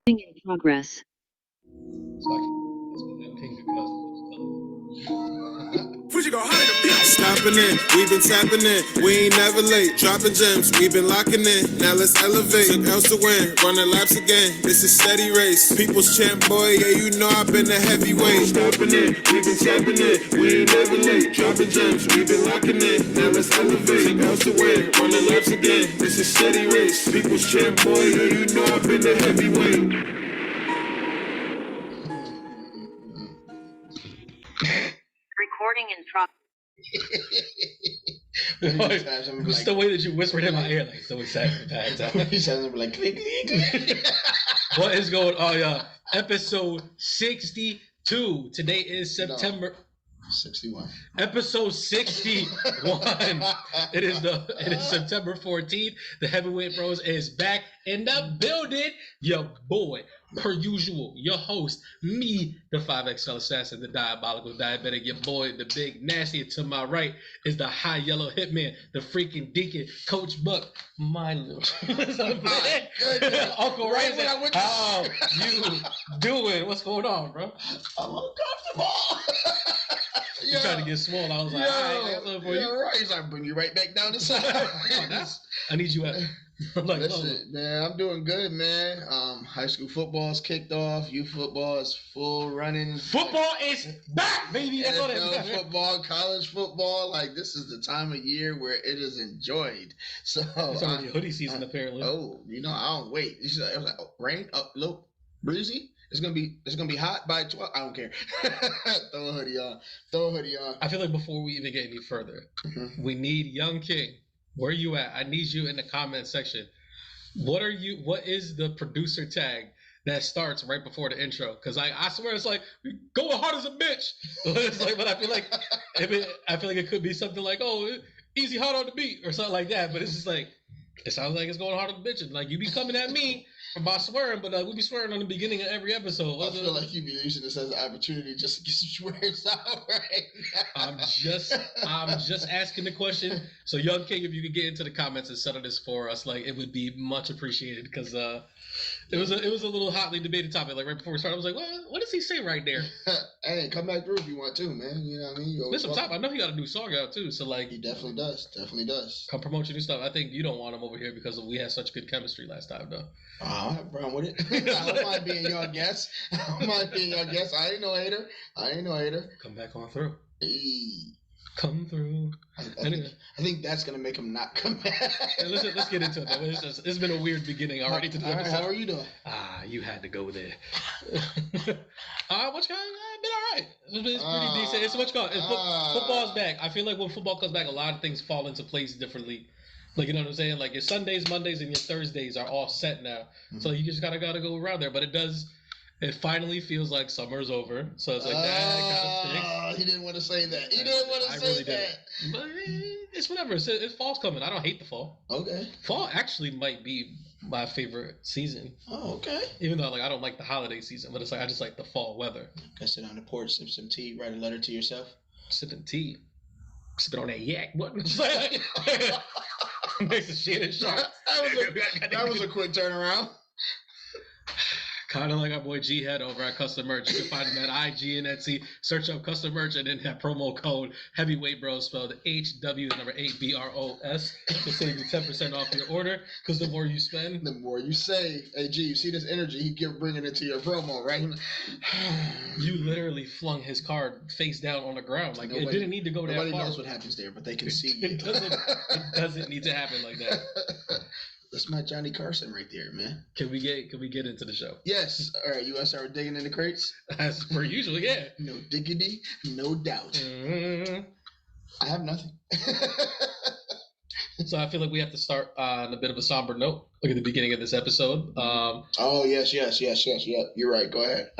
In progress. So that's what that ping because Stopping in, we've been tapping in. We ain't never late, dropping gems. We've been locking in. Now let's elevate. Took else to win, running laps again. This is steady race. People's champ, boy. Yeah, you know I've been a heavyweight. Stopping in, we've been tapping in. We ain't never late, dropping gems. We've been locking in. Now let's elevate. Took else to win, running laps again. This is steady race. People's champ, boy. Yeah, you know I've been a heavyweight. Recording in progress. It's the way that you whispered in my ear, like so excited. He sounds like click, click. What is going on, y'all? Episode 62. Today is September 61. Episode 61. It is September 14th. The Heavyweight Bros is back in the building. Your boy, per usual, your host, me, the 5XL assassin, the diabolical diabetic, your boy, the big nasty. And to my right is the high yellow hitman, the freaking deacon, Coach Buck, my little Uncle Ray. How you doing? What's going on, bro? I'm uncomfortable. You trying to get small. I was like, all right, that's for you. Right. He's like, bring you right back down the side. I need you at. I'm like, listen, man, I'm doing good, man. High school football's kicked off. Youth football is full running. Football is back, baby. That's all NFL football, college football. Like, this is the time of year where it is enjoyed. So it's already hoodie season, apparently. Oh, I don't wait. It was like, rain, low, breezy. It's gonna be hot by 12. I don't care. Throw a hoodie on. I feel like before we even get any further, we need Young King. Where you at? I need you in the comment section. What is the producer tag that starts right before the intro? Because I swear it's like going hard as a bitch. It's like, but I feel like it could be something like, oh, easy hard on the beat or something like that. But it's just like it sounds like it's going hard on the bitch. Like you be coming at me by swearing, but we be swearing on the beginning of every episode. I feel like you be using this as an opportunity just to get some swears out right now. I'm just asking the question. So, Young King, if you could get into the comments and settle this for us, like it would be much appreciated because it was a little hotly debated topic. Like right before we started, I was like, what does he say right there? Hey, come back through if you want to, man. You know what I mean? Listen, top. I know he got a new song out too. So like, he definitely does. Come promote your new stuff. I think you don't want him over here because we had such good chemistry last time, though. I don't have a problem with it. I don't mind being your guest. I ain't no hater. Come back on through. Hey. Come through. I think that's gonna make him not come back. Hey, let's get into it. Though. It's been a weird beginning already. How are you doing? You had to go there. What's going on? Been all right. It's pretty decent. It's what's called. Football's back. I feel like when football comes back, a lot of things fall into place differently. Like, you know what I'm saying? Like your Sundays, Mondays, and your Thursdays are all set now. Mm-hmm. So you just gotta go around there. But it finally feels like summer's over. So it's like that. He didn't want to say that. I really didn't. But it's whatever. It's fall's coming. I don't hate the fall. Okay. Fall actually might be my favorite season. Oh, okay. Even though I don't like the holiday season, but it's like I just like the fall weather. Can sit on the porch, sip some tea, write a letter to yourself. Sipping tea. Sipping on that yak. What? Makes the shit and shit. That was a quick turnaround. Kind of like our boy G-Head over at Custom Merch. You can find him at IG and Etsy. Search up Custom Merch and then that promo code Heavyweight Bros spelled HW8BROS to save you 10% off your order. Because the more you spend, the more you save. Hey G, you see this energy he kept bringing into your promo, right? You literally flung his card face down on the ground. Like it didn't need to go that far. Nobody knows what happens there, but they can see it. It doesn't need to happen like that. That's my Johnny Carson right there, man. Can we get into the show? Yes. All right, you want to start digging in the crates? As per usual, yeah. No diggity, no doubt. Mm-hmm. I have nothing. So I feel like we have to start on a bit of a somber note. Look at the beginning of this episode. Oh, yes. Yeah, you're right. Go ahead.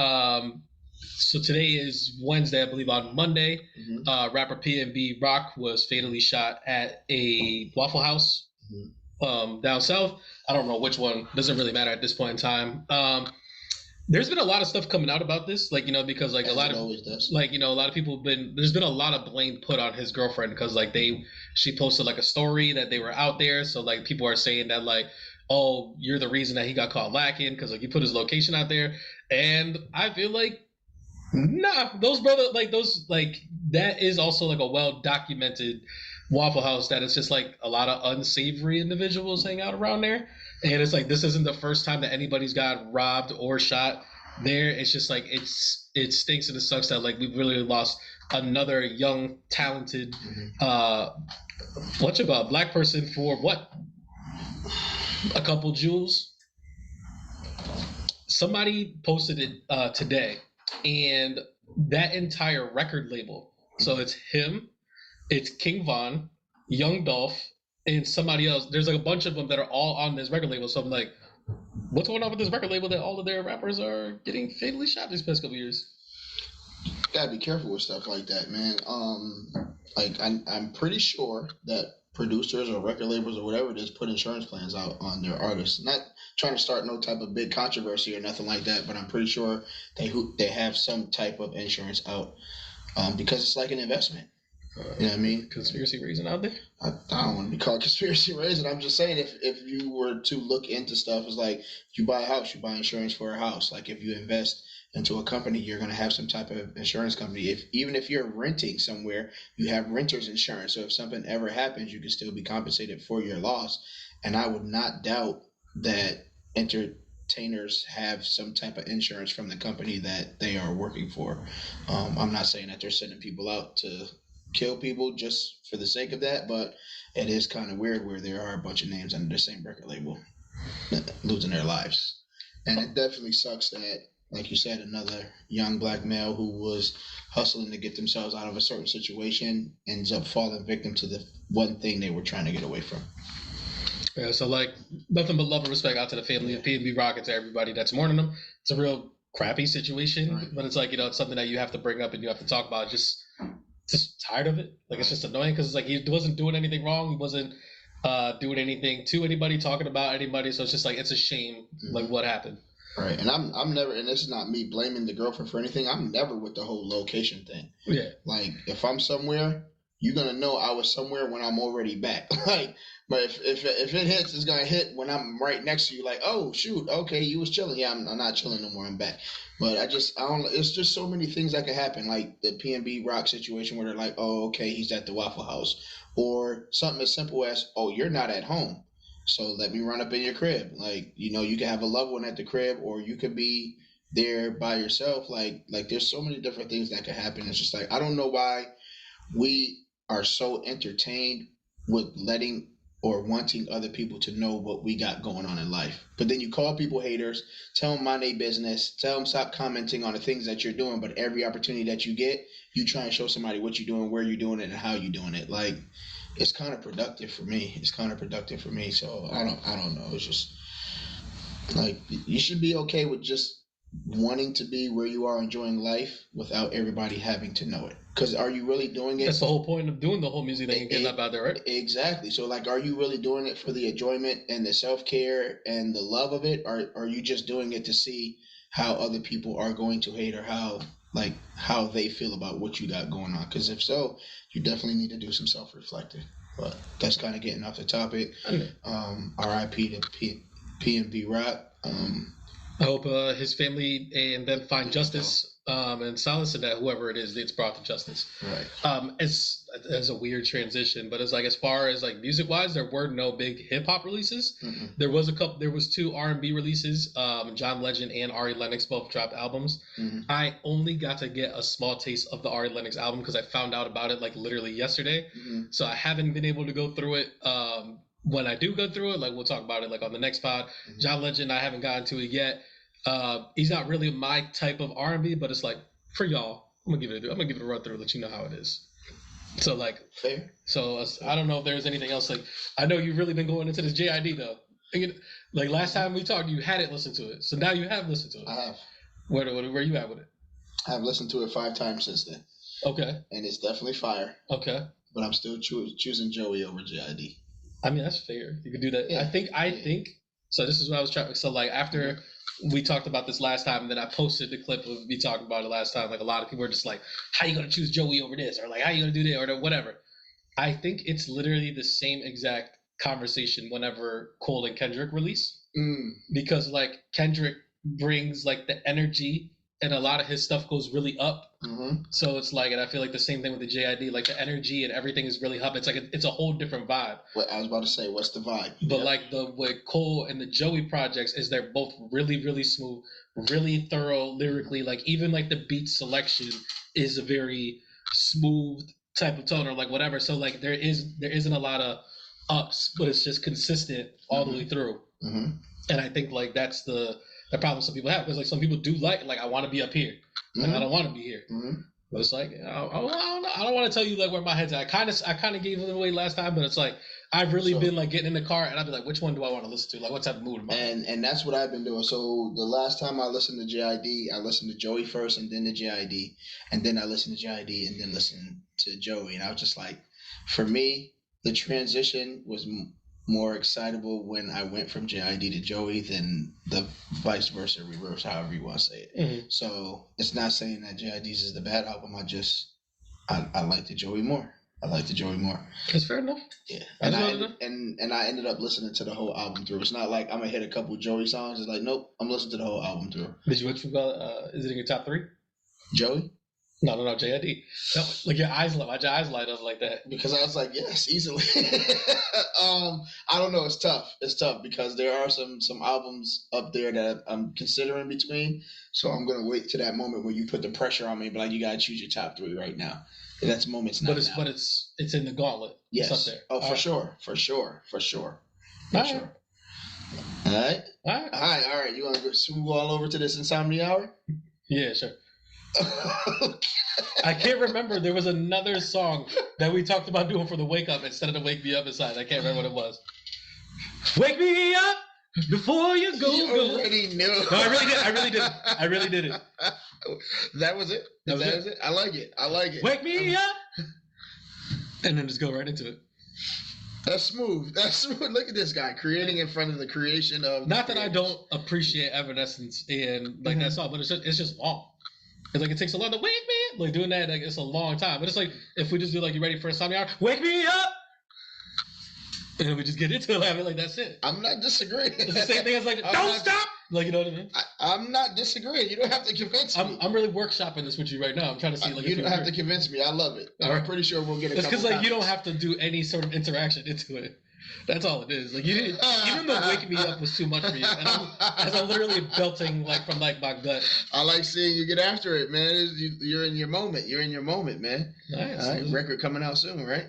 So today is Wednesday, I believe. On Monday, rapper PNB Rock was fatally shot at a Waffle House. Mm-hmm. Down south. I don't know which one. Doesn't really matter at this point in time. There's been a lot of stuff coming out about this, like, because like a lot of people have been. There's been a lot of blame put on his girlfriend because like she posted like a story that they were out there, so like people are saying that like oh, you're the reason that he got caught lacking because like you put his location out there. And I feel like, nah, those that is also like a well documented Waffle House that it's just like a lot of unsavory individuals hang out around there. And it's like this isn't the first time that anybody's got robbed or shot there. It's just like it stinks and it sucks that like we've really lost another young, talented black person for what? A couple jewels. Somebody posted it today, and that entire record label. So it's him, it's King Von, Young Dolph, and somebody else. There's like a bunch of them that are all on this record label. So I'm like, what's going on with this record label that all of their rappers are getting fatally shot these past couple years? Gotta be careful with stuff like that, man. Like I'm pretty sure that producers or record labels or whatever it is put insurance plans out on their artists. Not trying to start no type of big controversy or nothing like that, but I'm pretty sure they have some type of insurance out because it's like an investment. You know what I mean? Conspiracy reason out there? I don't want to be called conspiracy reason. I'm just saying if you were to look into stuff, it's like if you buy a house, you buy insurance for a house. Like if you invest into a company, you're going to have some type of insurance company. Even if you're renting somewhere, you have renter's insurance. So if something ever happens, you can still be compensated for your loss. And I would not doubt that entertainers have some type of insurance from the company that they are working for. I'm not saying that they're sending people out to kill people just for the sake of that, but it is kind of weird where there are a bunch of names under the same record label losing their lives. And it definitely sucks that, like you said, another young black male who was hustling to get themselves out of a certain situation ends up falling victim to the one thing they were trying to get away from. Yeah, so like nothing but love and respect out to the family of PNB Rock and to everybody that's mourning them. It's a real crappy situation, right. But it's like, you know, it's something that you have to bring up and you have to talk about. Just tired of it. Like it's just annoying because it's like he wasn't doing anything wrong. He wasn't doing anything to anybody, talking about anybody. So it's just like it's a shame, like what happened. Right, and I'm never, and this is not me blaming the girlfriend for anything. I'm never with the whole location thing. Yeah, like if I'm somewhere, you're gonna know I was somewhere when I'm already back. Like, but if it hits, it's gonna hit when I'm right next to you. Like, oh shoot, okay, you was chilling. Yeah, I'm not chilling no more. I'm back. But I don't. It's just so many things that could happen. Like the PNB Rock situation where they're like, oh, okay, he's at the Waffle House, or something as simple as, oh, you're not at home. So let me run up in your crib. Like, you know, you can have a loved one at the crib, or you could be there by yourself. Like there's so many different things that could happen. It's just like, I don't know why we are so entertained with letting or wanting other people to know what we got going on in life. But then you call people haters, tell them mind their business, tell them stop commenting on the things that you're doing. But every opportunity that you get, you try and show somebody what you're doing, where you're doing it, and how you're doing it. Like, it's counterproductive for me. So I don't know. It's just like you should be okay with just wanting to be where you are enjoying life without everybody having to know it. Because are you really doing it? That's the whole point of doing the whole music thing and getting up out there, right? Exactly. So like, are you really doing it for the enjoyment and the self-care and the love of it? Or are you just doing it to see how other people are going to hate or how they feel about what you got going on? Because if so, you definitely need to do some self-reflecting. But that's kind of getting off the topic. R.I.P. to PNB Rock. I hope his family and them find justice and solace in that, whoever it is that's brought to justice. Right. It's a weird transition, but it's like as far as like music wise, there were no big hip hop releases. Mm-hmm. There was 2 R&B releases. John Legend and Ari Lennox both dropped albums. Mm-hmm. I only got to get a small taste of the Ari Lennox album because I found out about it like literally yesterday. Mm-hmm. So I haven't been able to go through it. When I do go through it, like we'll talk about it like on the next pod. Mm-hmm. John Legend, I haven't gotten to it yet. He's not really my type of R&B, but it's like for y'all, I'm gonna give it a run through, let you know how it is. So like, fair. So I don't know if there's anything else. Like, I know you've really been going into this JID though. Like last time we talked, you hadn't listened to it, so now you have listened to it. I have. Where you at with it? I've listened to it 5 times since then. Okay. And it's definitely fire. Okay. But I'm still choosing Joey over JID. I mean, that's fair. You could do that. Yeah. I think. So this is what I was trying. So like after we talked about this last time, and then I posted the clip of me talking about it last time. Like a lot of people were just like, "How you gonna choose Joey over this?" Or like, "How you gonna do that?" Or whatever. I think it's literally the same exact conversation whenever Cole and Kendrick release, Mm. because like Kendrick brings like the energy, and a lot of his stuff goes really up. Mm-hmm. So it's like, and I feel like the same thing with the JID, like the energy and everything is really up. It's like it's a whole different vibe. What I was about to say, what's the vibe? But like with Cole and the Joey projects is they're both really, really smooth, really thorough lyrically. Like even like the beat selection is a very smooth type of tone or like whatever. So like there isn't a lot of ups, but it's just consistent all the way through. Mm-hmm. And I think like that's the problem some people have, because like some people do like I want to be up here, like I don't want to be here. Mm-hmm. But it's like I don't want to tell you like where my head's at. I kind of gave it away last time, but it's like I've really been like getting in the car and I'd be like, which one do I want to listen to? Like what type of mood am I in? And that's what I've been doing. So the last time I listened to JID, I listened to Joey first and then to JID, and then I listened to JID and then listened to Joey, and I was just like, for me, the transition was more excitable when I went from JID to Joey than the vice versa, reverse, however you want to say it. Mm-hmm. So it's not saying that JID's is the bad album. I like the Joey more. That's fair enough. Yeah, and I ended up listening to the whole album through. It's not like I'm gonna hit a couple Joey songs. It's like, nope, I'm listening to the whole album through. Did you is it in your top 3? Joey? No, JID. No, like your eyes light up like that. Because I was like, yes, easily. I don't know. It's tough. Because there are some albums up there that I'm considering between. So I'm gonna wait to that moment where you put the pressure on me, but like, you gotta choose your top 3 right now. And that's moment's not now. But it's in the gauntlet. Yes. It's up there. Oh, for sure. All right. All right. You want to go all over to this Insomnia hour? Yeah, sure. I can't remember. There was another song that we talked about doing for the wake up instead of the wake me up inside. I can't remember what it was. Wake me up before you go. You already knew. No, I really did it. That was it. That was it. I like it. Wake me up, and then just go right into it. That's smooth. Look at this guy creating in front of the creation of. Not that I don't appreciate Evanescence and like that song, but it's just long. It's like it takes a lot to wake me up. Like doing that, like it's a long time. But it's like if we just do like you ready for Insomnia hour? Wake me up, and we just get into it. Like that's it. I'm not disagreeing. It's the same thing as like don't stop. Like you know what I mean? I'm not disagreeing. You don't have to convince me. I'm really workshopping this with you right now. I'm trying to see like you don't have to convince me. I love it. I'm pretty sure we'll get a. It's because like you don't have to do any sort of interaction into it. That's all it is. Like you didn't, even though waking me up was too much for you, and I'm literally belting like from like my gut. I like seeing you get after it, man. You're in your moment. You're in your moment, man. Nice. All right, record coming out soon, right?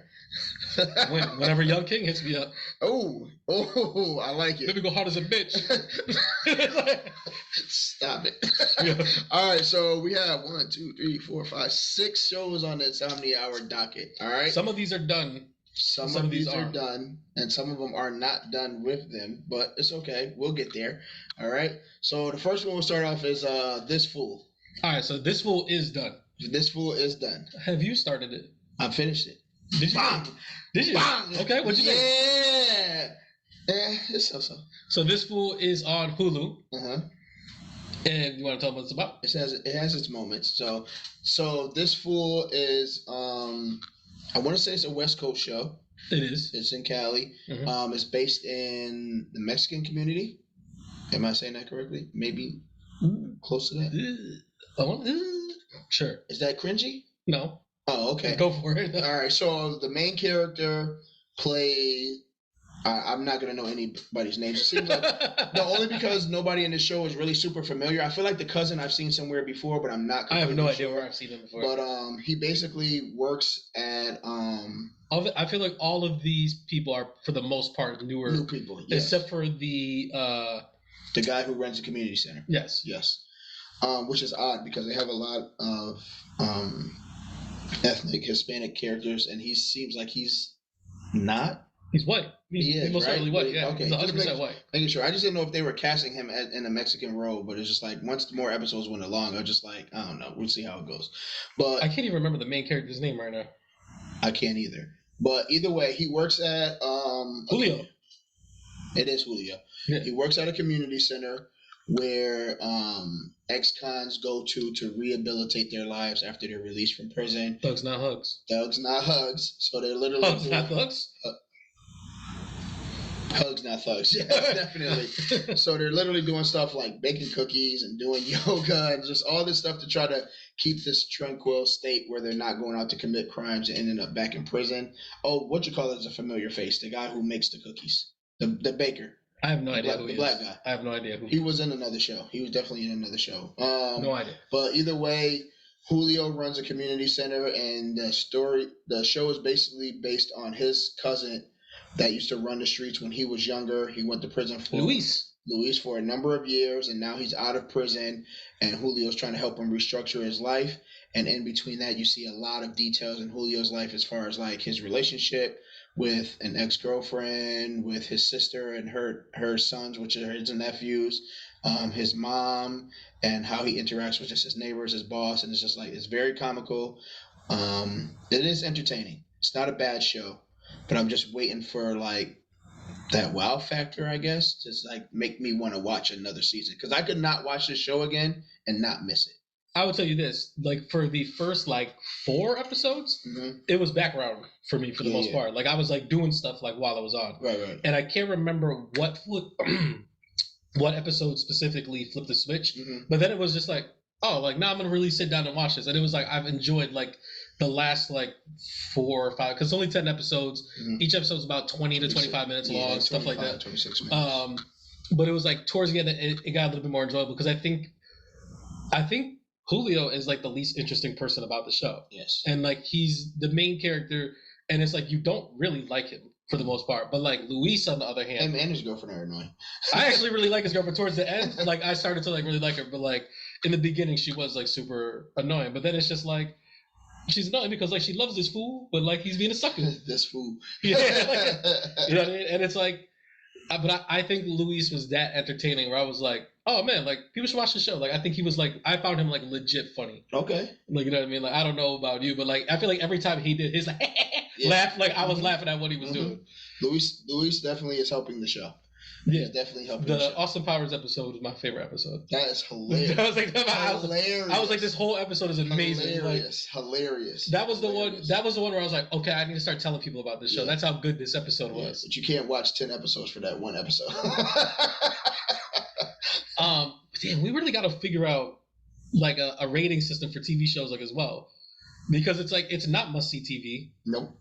Whenever Young King hits me up. Oh, I like it. Let me go hard as a bitch. Stop it. Yeah. All right, so we have 1, 2, 3, 4, 5, 6 shows on the Insomnia Hour docket. All right. Some of these are done. Some of these are done, and some of them are not done with them, but it's okay. We'll get there. All right. So the first one we'll start off is This Fool. All right. So This Fool is done. This Fool is done. Have you started it? I finished it. Did you? Bang! Did you? Bang! Okay. What'd you think? Yeah. It's so. So This Fool is on Hulu. Uh-huh. And you want to tell them what it's about? It has its moments. So This Fool is I want to say it's a West Coast show. It is. It's in Cali. Mm-hmm. It's based in the Mexican community. Am I saying that correctly? Maybe close to that. Sure. Is that cringy? No. Oh, okay. Go for it. All right. So the main character plays. I'm not gonna know anybody's names. It seems like only because nobody in the show is really super familiar. I feel like the cousin I've seen somewhere before, but I'm not. I have no idea where I've seen him before. But he basically works at I feel like all of these people are, for the most part, new people, yes. Except for the guy who runs the community center. Yes. Which is odd because they have a lot of ethnic Hispanic characters, and he seems like he's not. He's white. He's most certainly white. Yeah, okay. He's 100% white. Making sure. I just didn't know if they were casting him in a Mexican role, but it's just like once more episodes went along, I was just like, I don't know. We'll see how it goes. But I can't even remember the main character's name right now. I can't either. But either way, he works at Julio. It is Julio. Yeah. He works at a community center where ex-cons go to rehabilitate their lives after they're released from prison. Thugs, not hugs. Thugs, not hugs. So they're literally Thugs, not thugs. Hugs, not thugs. Yes, definitely. So they're literally doing stuff like baking cookies and doing yoga and just all this stuff to try to keep this tranquil state where they're not going out to commit crimes and ending up back in prison. Oh, what you call it is a familiar face. The guy who makes the cookies. The baker. I have no idea who the he black is. guy. I have no idea who he was in another show. He was definitely in another show. No idea. But either way, Julio runs a community center, and the show is basically based on his cousin that used to run the streets when he was younger. He went to prison for Luis for a number of years, and now he's out of prison, and Julio's trying to help him restructure his life. And in between that, you see a lot of details in Julio's life as far as like his relationship with an ex-girlfriend, with his sister and her sons, which are his nephews, his mom, and how he interacts with just his neighbors, his boss, and it's just like, it's very comical. It is entertaining. It's not a bad show, but I'm just waiting for like that wow factor, I guess, just like make me want to watch another season, because I could not watch this show again and not miss it. I would tell you this, like for the first like 4 episodes, it was background for me for the most part. Like I was like doing stuff like while I was on. Right. And I can't remember what episode specifically flipped the switch. But then it was just like, oh, like now I'm gonna really sit down and watch this. And it was like I've enjoyed like the last like 4 or 5, because it's only 10 episodes. Each episode's about 20 to 25 minutes long, stuff like that. 26 minutes. But it was like towards the end it got a little bit more enjoyable, because I think Julio is like the least interesting person about the show. Yes. And like he's the main character, and it's like you don't really like him for the most part. But like Luis, on the other hand, and his girlfriend are annoying. I actually really like his girlfriend towards the end. Like I started to like really like her, but like in the beginning she was like super annoying. But then it's just like she's annoying because like she loves this fool, but like he's being a sucker. This fool. Yeah. Like, you know what I mean? And it's like, but I think Luis was that entertaining where I was like, oh man, like people should watch the show. Like I think he was like, I found him like legit funny. Okay. Like, you know what I mean? Like I don't know about you, but like I feel like every time he did his like laugh, like I was laughing at what he was doing. Luis definitely is helping the show. Yeah, he's definitely helping the show. Austin Powers episode was my favorite episode. That is hilarious. I was like, this whole episode is amazing. Hilarious. That was the one. That was the one where I was like, okay, I need to start telling people about this show. That's how good this episode was. But you can't watch 10 episodes for that one episode. Damn, we really got to figure out like a rating system for TV shows like as well, because it's like it's not must see TV. Nope.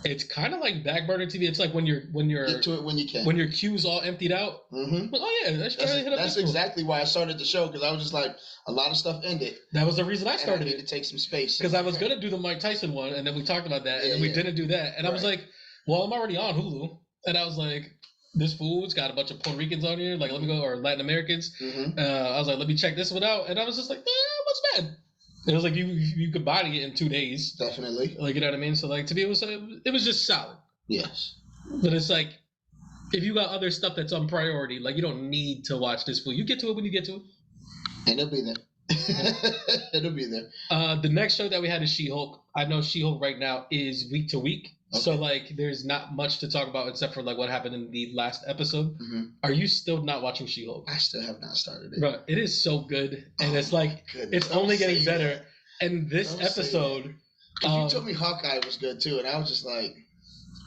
It's kind of like back burner TV. It's like when you're get to it when you can. When your queue's all emptied out. Like, oh yeah, that's exactly why I started the show, because I was just like, a lot of stuff ended. That was the reason I started it. To take some space, because I was gonna do the Mike Tyson one, and then we talked about that, and then we didn't do that, and I was like, well, I'm already on Hulu, and I was like, this fool's got a bunch of Puerto Ricans on here, like let me go, or Latin Americans. I was like, let me check this one out, and I was just like, what's bad? It was like you could body it in 2 days. Definitely. Like, you know what I mean? So like to me it was just solid. Yes. But it's like, if you got other stuff that's on priority, like you don't need to watch this fool. You get to it when you get to it. And it'll be there. It'll be there. The next show that we had is She-Hulk. I know She-Hulk right now is week to week. Okay. So like there's not much to talk about except for like what happened in the last episode. Are you still not watching She-Hulk? I still have not started it. Bro, it is so good, and it's like it's only getting better. And this episode, you told me Hawkeye was good too, and I was just like,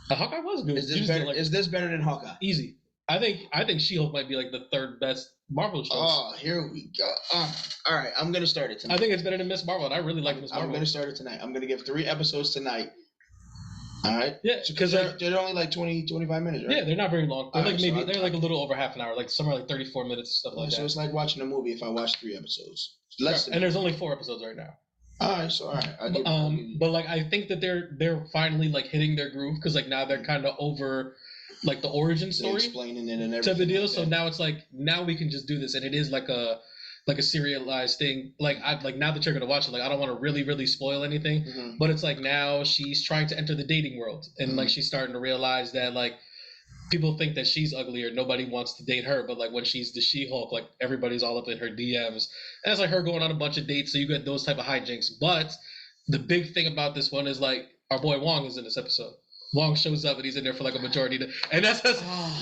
Hawkeye was good. Is this better than Hawkeye? Easy. I think She-Hulk might be like the 3rd best Marvel show. Oh, here we go. All right, I'm gonna start it tonight. I think it's better than Miss Marvel, and I really like Miss Marvel. I'm gonna start it tonight. I'm gonna give 3 episodes tonight. All right. Yeah, because they're only like 20, 25 minutes, right? Yeah, they're not very long. They're like they're like a little over half an hour, like somewhere like 34 minutes and stuff like that. So it's like watching a movie if I watch 3 episodes. And there's only 4 episodes right now. All right. But like I think that they're finally like hitting their groove, because like now they're kind of over like the origin story, explaining it and everything to the deal. Like so now it's like now we can just do this, and it is like a serialized thing. Like now that you're gonna watch it, like I don't want to really spoil anything, but it's like now she's trying to enter the dating world, and like she's starting to realize that like people think that she's ugly or nobody wants to date her, but like when she's the She-Hulk, like everybody's all up in her DMs, and it's like her going on a bunch of dates, so you get those type of hijinks. But the big thing about this one is like our boy Wong is in this episode. Wong shows up and he's in there for like a majority of and that's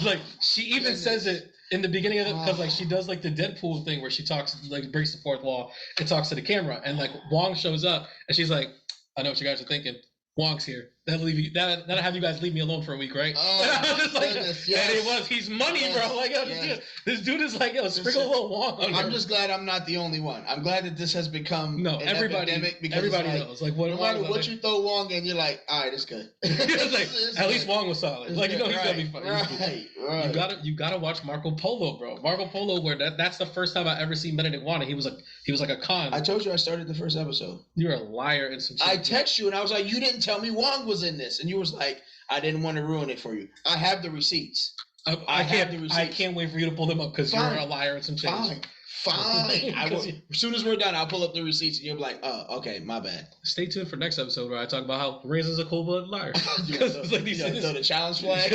like she even says it in the beginning of it, because like she does like the Deadpool thing where she talks, like breaks the 4th wall and talks to the camera, and like Wong shows up and she's like, I know what you guys are thinking, Wong's here. that'll have you guys leave me alone for a week, right? Oh, I was just like, goodness, and it yes. was, he's money, Yes, bro. Like, yo, yes. this dude is like, yo, sprinkle a little Wong on I'm there. just glad I'm not the only one. I'm glad that this has become No, an everybody, epidemic because everybody it's like, knows. Like, what? no matter what you throw Wong in, you're like, all right, it's good. It's like, It's at least good. Wong was solid. Like, you know, he's gonna be funny. Right. You gotta watch Marco Polo, bro. Marco Polo, where that's the first time I ever seen Benedict Wong. He was like a con. I told you I started the first episode. You're a liar and some shit. I text you and I was like, you didn't tell me Wong was in this, and you was like, I didn't want to ruin it for you. I have the receipts. I can't wait for you to pull them up because you're a liar and some change. Fine. As soon as we're done, I'll pull up the receipts and you'll be like, oh, okay, my bad. Stay tuned for next episode where I talk about how Raisin's a cold-blooded liar. You throw the challenge flag.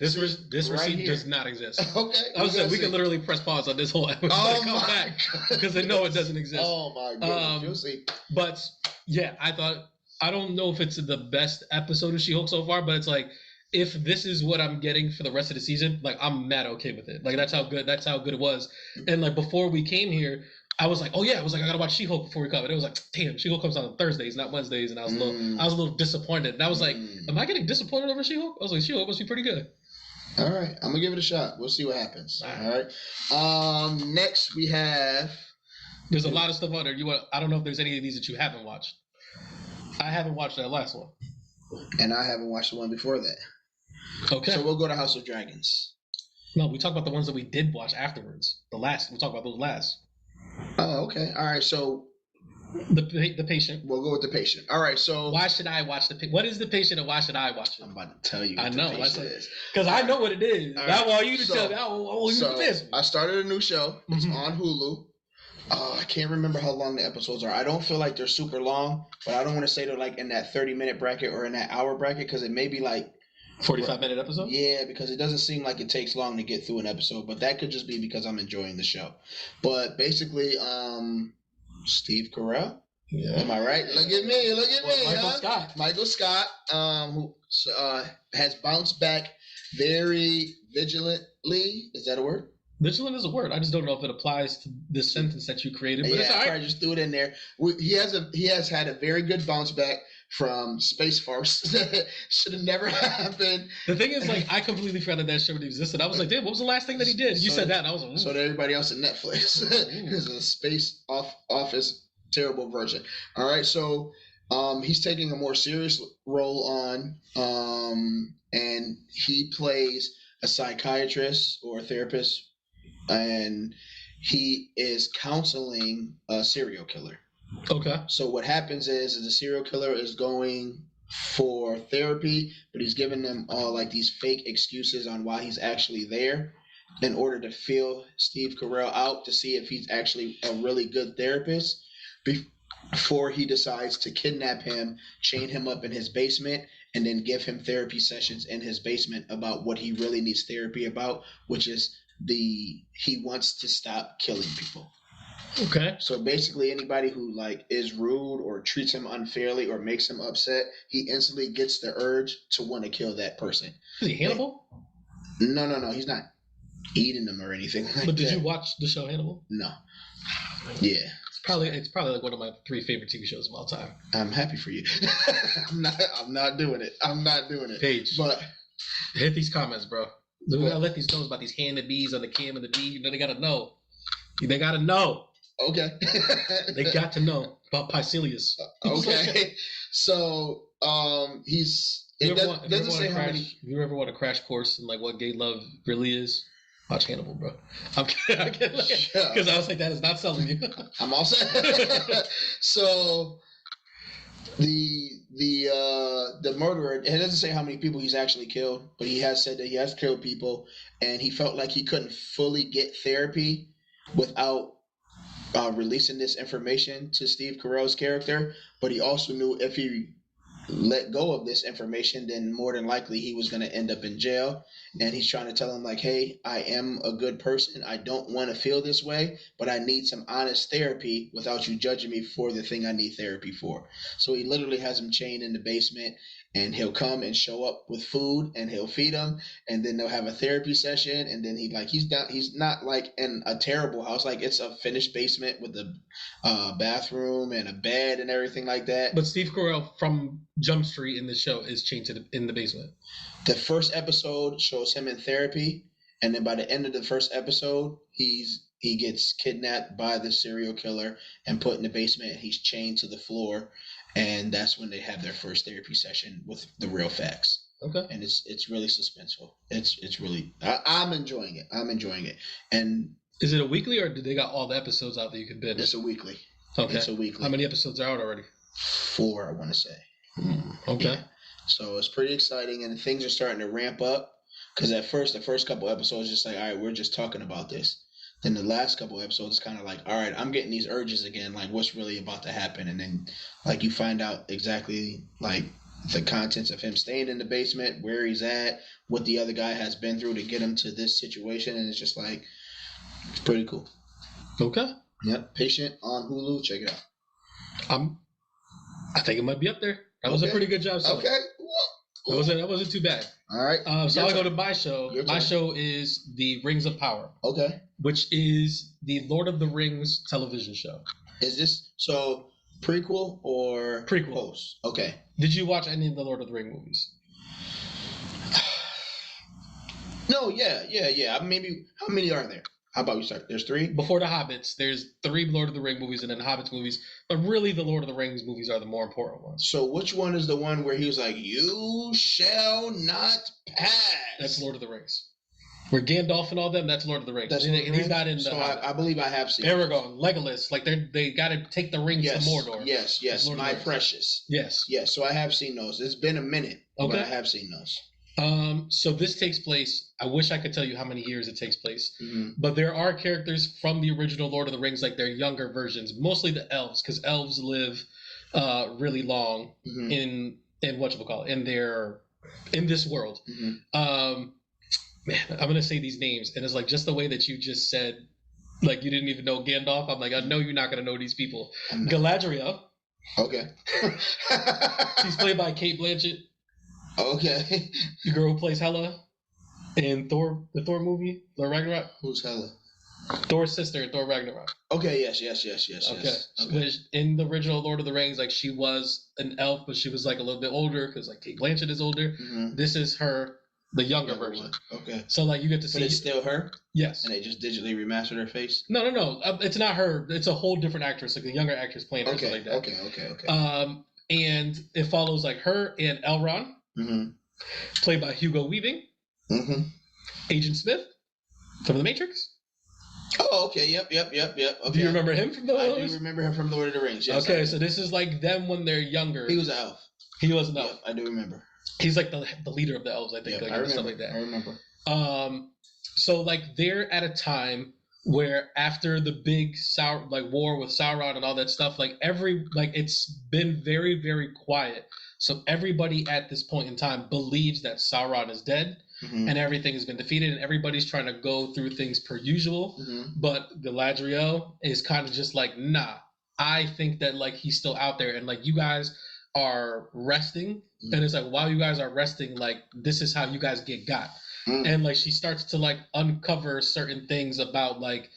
This right receipt here. does not exist. Okay. I was saying we can literally press pause on this whole episode and come back because they know it doesn't exist. Oh my goodness, you'll see. But yeah, I don't know if it's the best episode of She-Hulk so far, but it's like, if this is what I'm getting for the rest of the season, like I'm mad okay with it. Like that's how good it was. And like before we came here, I was like, oh yeah, I gotta watch She-Hulk before we come. And it was like, damn, She-Hulk comes out on Thursdays, not Wednesdays, and I was a little disappointed. And I was like, am I getting disappointed over She-Hulk? I was like, She-Hulk must be pretty good. All right, I'm gonna give it a shot. We'll see what happens. All right. Next we have. There's a lot of stuff on there. I don't know if there's any of these that you haven't watched. I haven't watched that last one. And I haven't watched the one before that. Okay. So we'll go to House of Dragons. No, we talk about the ones that we did watch afterwards. We'll talk about those last. Oh, okay. All right. So the patient. We'll go with the patient. All right. So why should I watch what is the patient and why should I watch it? I'm about to tell you. I know. Is because I know what it is. Right. want you to tell me. I started a new show. It's on Hulu. I can't remember how long the episodes are. I don't feel like they're super long, but I don't want to say they're like in that 30-minute bracket or in that hour bracket because it may be like 45-minute episode? Yeah, because it doesn't seem like it takes long to get through an episode, but that could just be because I'm enjoying the show. But basically, Steve Carell. Yeah. Am I right? Look at me. Michael Scott, who has bounced back very vigilantly. Is that a word? Vigilant is a word. I just don't know if it applies to this sentence that you created. But it's all right. I just threw it in there. He has had a very good bounce back from Space Force. Should have never happened. The thing is, like, I completely forgot that show existed. I was like, damn, what was the last thing that he did? You said that, and I was like, so to everybody else at Netflix, it's a Space Office terrible version. All right, so he's taking a more serious role on, and he plays a psychiatrist or a therapist, and he is counseling a serial killer. Okay. So what happens is the serial killer is going for therapy, but he's giving them all like these fake excuses on why he's actually there in order to feel Steve Carell out to see if he's actually a really good therapist before he decides to kidnap him, chain him up in his basement, and then give him therapy sessions in his basement about what he really needs therapy about, which is he wants to stop killing people. Okay. So basically anybody who like is rude or treats him unfairly or makes him upset, he instantly gets the urge to want to kill that person. Is he Hannibal? No. He's not eating them or anything like that. But did you watch the show Hannibal? No. Yeah. It's probably like one of my 3 favorite TV shows of all time. I'm happy for you. I'm not doing it. Paige. But hit these comments, bro. We gotta let these know about these hand and B's on the cam and the D. You know, they gotta know. They gotta know. Okay. They got to know about Pycelius. Okay. So doesn't say how many. If you ever want a crash course in like what gay love really is, watch Hannibal, bro. I'm kidding. Because I was like, that is not selling you. I'm all set. So the murderer, it doesn't say how many people he's actually killed, but he has said that he has killed people, and he felt like he couldn't fully get therapy without releasing this information to Steve Carell's character, but he also knew if he let go of this information, then more than likely he was going to end up in jail. And he's trying to tell him like, hey, I am a good person. I don't want to feel this way, but I need some honest therapy without you judging me for the thing I need therapy for. So he literally has him chained in the basement, and he'll come and show up with food, and he'll feed them, and then they'll have a therapy session, and then he's not like in a terrible house, like it's a finished basement with a bathroom and a bed and everything like that. But Steve Carell from Jump Street in the show is chained in the basement. The first episode shows him in therapy, and then by the end of the first episode, he gets kidnapped by the serial killer and put in the basement, and he's chained to the floor, and that's when they have their first therapy session with the real facts. Okay. And it's really suspenseful. It's really I'm enjoying it. And is it a weekly, or do they got all the episodes out that you can binge? it's a weekly. Okay. It's a weekly. How many episodes are out already? 4, I want to say. Okay. Yeah. So it's pretty exciting, and things are starting to ramp up. Because at first, the first couple episodes, just like, all right, we're just talking about this. Then the last couple episodes, kind of like, all right, I'm getting these urges again. Like, what's really about to happen? And then, like, you find out exactly, like, the contents of him staying in the basement, where he's at, what the other guy has been through to get him to this situation. And it's just like, it's pretty cool. Okay. Yep. Patient on Hulu. Check it out. I think it might be up there. That was a pretty good job. Okay. That wasn't too bad. All right. So I'll go to my show. My show is The Rings of Power. Okay. Which is the Lord of the Rings television show. Is this so prequel or prequel? Post? Okay. Did you watch any of the Lord of the Rings movies? No. Yeah. Maybe. How many are there? How about we start? There's 3? Before the Hobbits, there's 3 Lord of the Rings movies and then Hobbits movies. But really, the Lord of the Rings movies are the more important ones. So which one is the one where he was like, "You shall not pass"? That's Lord of the Rings. Where Gandalf and all them, that's Lord of the Rings. That's and he's not in the. So I believe I have seen. Aragorn, Legolas, like they got to take the rings to Mordor. Yes. My precious. Yes. So I have seen those. It's been a minute, but I have seen those. So this takes place. I wish I could tell you how many years it takes place, Mm-hmm. but there are characters from the original Lord of the Rings, like their younger versions, mostly the elves, because elves live really long Mm-hmm. in whatchamacallit, in this world. Mm-hmm. Man, I'm gonna say these names, and it's like just the way that you just said, like you didn't even know Gandalf. I'm like, I know you're not gonna know these people. Galadriel. Okay. She's played by Kate Blanchett. Okay. The girl who plays Hela in Thor, the Thor movie, Thor Ragnarok. Who's Hela? Thor's sister in Thor Ragnarok. Okay. Yes. Okay. In the original Lord of the Rings, like she was an elf, but she was like a little bit older because like Kate Blanchett is older. Mm-hmm. This is her, the younger version. Okay. So like you get to see. But it's still her. Yes. And they just digitally remastered her face. No. It's not her. It's a whole different actress, like a younger actress playing her. Okay. Like that. Okay. And it follows like her and Elrond, Mm-hmm. played by Hugo Weaving, Mm-hmm. Agent Smith from The Matrix. Oh, okay. Yep. Okay. Do you remember him from those? I do remember him from Lord of the Rings. Yes, okay, so this is like them when they're younger. He was an elf. He was an elf. Yep, I do remember. He's like the leader of the elves, I think. Yep, like, I remember. Stuff like that. I remember. So like they're at a time where after the big war with Sauron and all that stuff, like it's been very, very quiet. So everybody at this point in time believes that Sauron is dead. Mm-hmm. And everything has been defeated, and everybody's trying to go through things per usual. Mm-hmm. But Galadriel is kind of just like, nah, I think that like he's still out there, and like you guys are resting, mm-hmm. and it's like while you guys are resting, like this is how you guys get got. Mm-hmm. And like she starts to like uncover certain things about like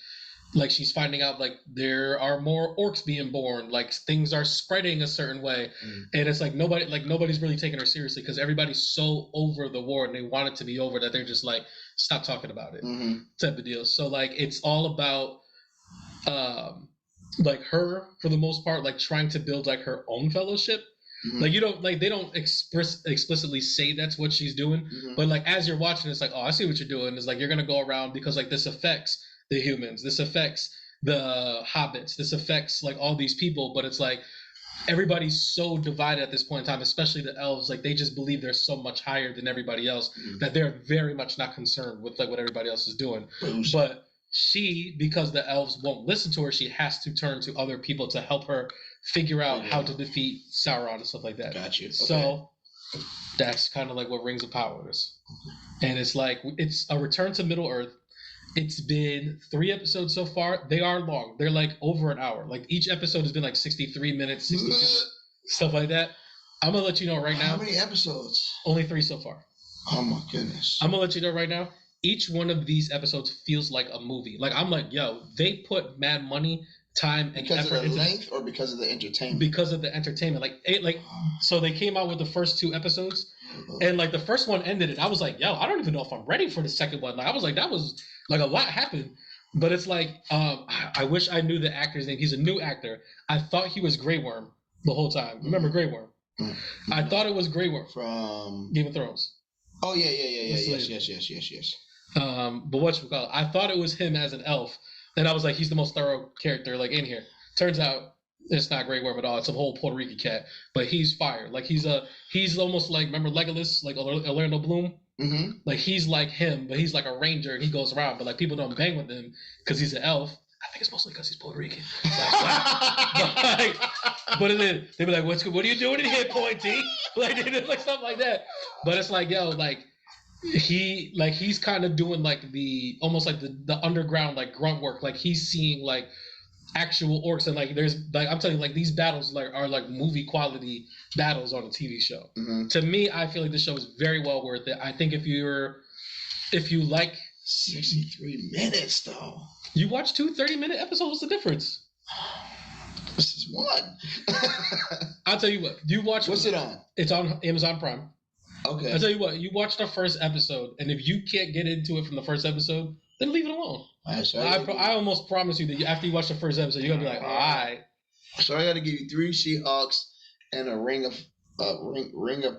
she's finding out like there are more orcs being born, like things are spreading a certain way. And it's like nobody's really taking her seriously because everybody's so over the war and they want it to be over that they're just like, stop talking about it, type of deal. So like it's all about like her for the most part, like trying to build like her own fellowship. Like they don't explicitly say that's what she's doing, but like as you're watching, it's like, oh, I see what you're doing. It's like you're gonna go around because like this affects the humans, this affects the hobbits, this affects like all these people, but it's like everybody's so divided at this point in time, especially the elves, like they just believe they're so much higher than everybody else that they're very much not concerned with like what everybody else is doing. But she, because the elves won't listen to her, she has to turn to other people to help her figure out how to defeat Sauron and stuff like that. Got you. Okay. So that's kind of like what Rings of Power is. And it's like it's a return to Middle Earth. It's been 3 episodes so far. They are long. They're like over an hour. Like each episode has been like 63 minutes, 62 stuff like that. I'm gonna let you know right now. How many episodes? Only 3 so far. Oh my goodness. I'm gonna let you know right now. Each one of these episodes feels like a movie. Like I'm like, yo, they put mad money, time, and because effort of the into length or because of the entertainment? Because of the entertainment. So they came out with the first 2 episodes, and like the first one ended, and I was like, yo, I don't even know if I'm ready for the second one. Like I was like, that was like a lot happened. But it's like, I wish I knew the actor's name. He's a new actor. I thought he was Grey Worm the whole time. Remember Grey Worm? I thought it was Grey Worm from Game of Thrones. Oh yeah. Yes. But whatchamacallit, I thought it was him as an elf, and I was like, he's the most thorough character like in here. Turns out it's not Grey Worm at all. It's a whole Puerto Rican cat, but he's fire. Like he's almost like, remember Legolas, like Orlando Bloom. Mm-hmm. Like he's like him, but he's like a ranger and he goes around, but like people don't bang with him because he's an elf. I think it's mostly because he's Puerto Rican. But then they be like, what are you doing in here, Pointy? Like they did like stuff like that. But it's like, yo, like he's kind of doing like the almost like the underground like grunt work. Like he's seeing like actual orcs, and like there's like I'm telling you, like these battles like are like movie quality battles on a TV show. Mm-hmm. To me, I feel like this show is very well worth it. I think if you like 63 minutes though. You watch 2 30-minute episodes, what's the difference? This is one. I'll tell you what. You watch. What's it on? It's on Amazon Prime. Okay. I'll tell you what. You watch the first episode, and if you can't get into it from the first episode, then leave it alone. Right, so I almost promise you that after you watch the first episode, you're gonna be like, all right. So I got to give you 3 She-Hulks and a ring of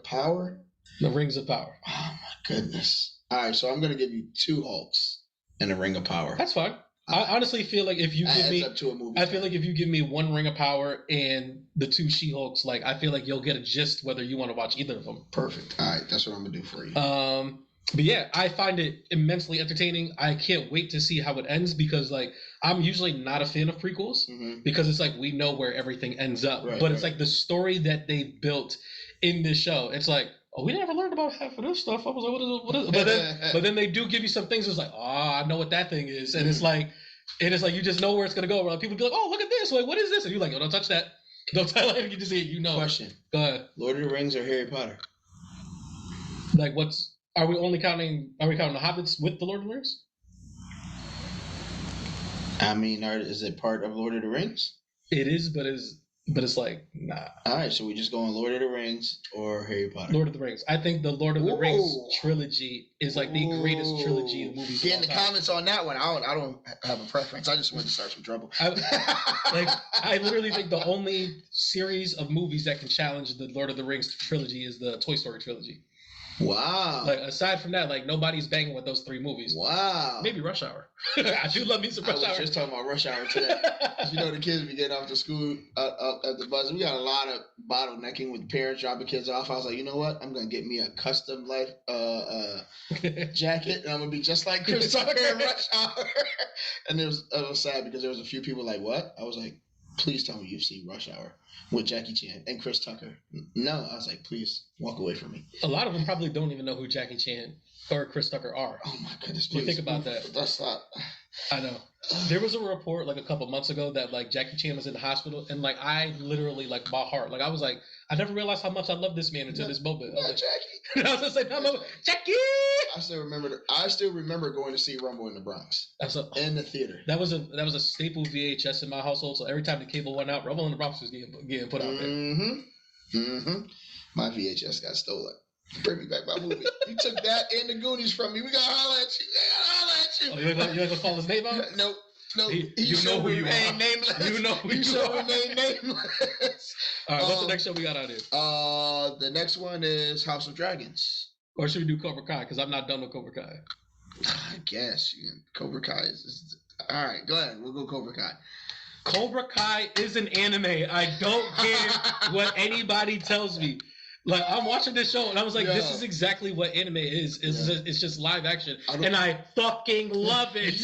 power. The Rings of Power. Oh my goodness! All right, so I'm gonna give you 2 Hulks and a ring of power. That's fine. I honestly feel like if you give me, up to a movie I feel like if you give me 1 Ring of Power and the 2 She-Hulks, like I feel like you'll get a gist whether you want to watch either of them. Perfect. All right, that's what I'm gonna do for you. But yeah, I find it immensely entertaining. I can't wait to see how it ends because like I'm usually not a fan of prequels because it's like we know where everything ends up. Right, but it's like the story that they built in this show. It's like, oh, we never learned about half of this stuff. I was like, what is it? But then they do give you some things. It's like, oh, I know what that thing is, and it's like you just know where it's gonna go. Like, people be like, oh, look at this. Like, what is this? And you're like, oh, don't touch that. Don't tell anyone. You just see it. You know. Question. Go ahead. Lord of the Rings or Harry Potter? Like, are we counting the Hobbits with the Lord of the Rings? I mean, is it part of Lord of the Rings? It is, but it's like, nah. All right, so we just go on Lord of the Rings or Harry Potter. Lord of the Rings. I think the Lord of the Rings trilogy is like the greatest trilogy of movies. Get in the comments on that one. I don't have a preference. I just wanted to start some trouble. I literally think the only series of movies that can challenge the Lord of the Rings trilogy is the Toy Story trilogy. Wow. Like aside from that, like nobody's banging with those 3 movies. Wow. Maybe Rush Hour. I do love me some Rush Hour. I was just talking about Rush Hour today. You know, the kids be getting off to school at the bus. We got a lot of bottlenecking with parents dropping kids off. I was like, you know what? I'm gonna get me a custom life jacket, and I'm gonna be just like Chris Tucker in Rush Hour. And it was sad because there was a few people like, what? I was like, please tell me you've seen Rush Hour with Jackie Chan and Chris Tucker. No, I was like, please walk away from me. A lot of them probably don't even know who Jackie Chan or Chris Tucker are. Oh my goodness, please. Think about that. That's not. I know. There was a report like a couple months ago that like Jackie Chan was in the hospital, and like I literally like my heart, like I was like, I never realized how much I love this man until this moment. I was like, Jackie. I was just like, no, Jackie. I still remember going to see Rumble in the Bronx in the theater. That was a staple VHS in my household. So every time the cable went out, Rumble in the Bronx was getting put out there. Mm-hmm. My VHS got stolen. Bring me back my movie. You took that and the Goonies from me. We gotta holler at you. Oh, you ain't gonna call his name out? Nope. You know who you are. Nameless. You know who you are. Nameless. All right, what's the next show we got out here? The next one is House of Dragons. Or should we do Cobra Kai? Because I'm not done with Cobra Kai. I guess Cobra Kai is all right. Go ahead. We'll go Cobra Kai. Cobra Kai is an anime. I don't care what anybody tells me. Like, I'm watching this show, and I was like, this is exactly what anime is. It's just live action. And I fucking love it.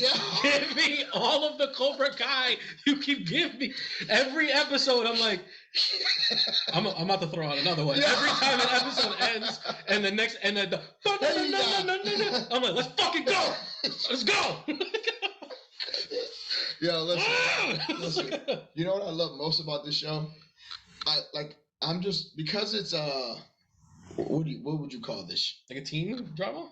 Give me all of the Cobra Kai you can give me. Every episode, I'm like, I'm about to throw out another one. Every time an episode ends, and the next, and then I'm like, let's fucking go. Let's go. Listen. You know what I love most about this show? I'm just because it's what would you call this? Like a teen drama?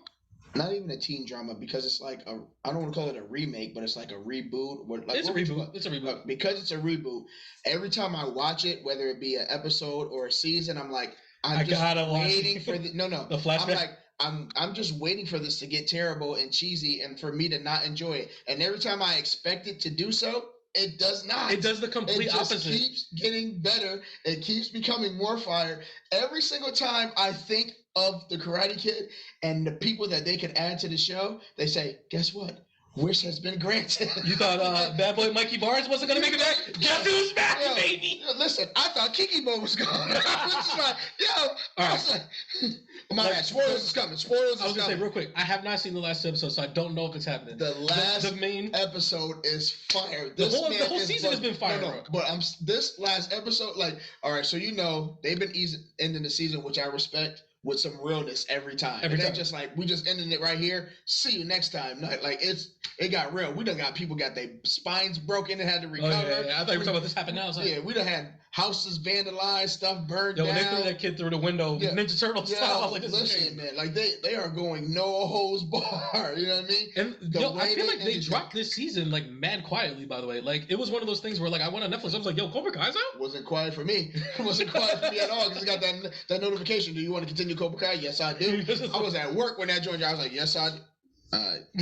Not even a teen drama because it's like I don't want to call it a remake, but it's like a reboot. It's a reboot. It's a reboot. Because it's a reboot. Every time I watch it, whether it be an episode or a season, I'm like, I'm just waiting for the the flashback. I'm just waiting for this to get terrible and cheesy and for me to not enjoy it. And every time I expect it to do so, it does not. It does the complete opposite. It keeps getting better. It keeps becoming more fire. Every single time I think of the Karate Kid and the people that they could add to the show, they say, guess what? Wish has been granted. You thought bad boy Mikey Barnes wasn't going to make it back? Guess who's back, baby? Listen, I thought Kiki Bo was gone. I was just like, I was like, my bad. Spoilers is coming. Spoilers is coming. I was going to say real quick, I have not seen the last episode, so I don't know if it's happening. The last the main episode is fire. The whole season has been fire. No, but this last episode, like, all right, so they've been ending the season, which I respect, with some realness every time. It ain't just like, we just ending it right here. See you next time. Like, it got real. We done got people got their spines broken and had to recover. Oh, yeah. I thought you were talking about this happened now. Yeah, we done had houses vandalized, stuff burned down. When they threw that kid through the window, Ninja Turtle style. I was like, listen, man, like they are going no holds bar. You know what I mean? And I feel like they dropped this season like mad quietly. By the way, like it was one of those things where like I went on Netflix, I was like, yo, Cobra Kai's out. Wasn't quiet for me. It wasn't quiet for me at all because I got that notification. Do you want to continue Cobra Kai? Yes, I do. I was at work when that joined. I was like, yes, I do.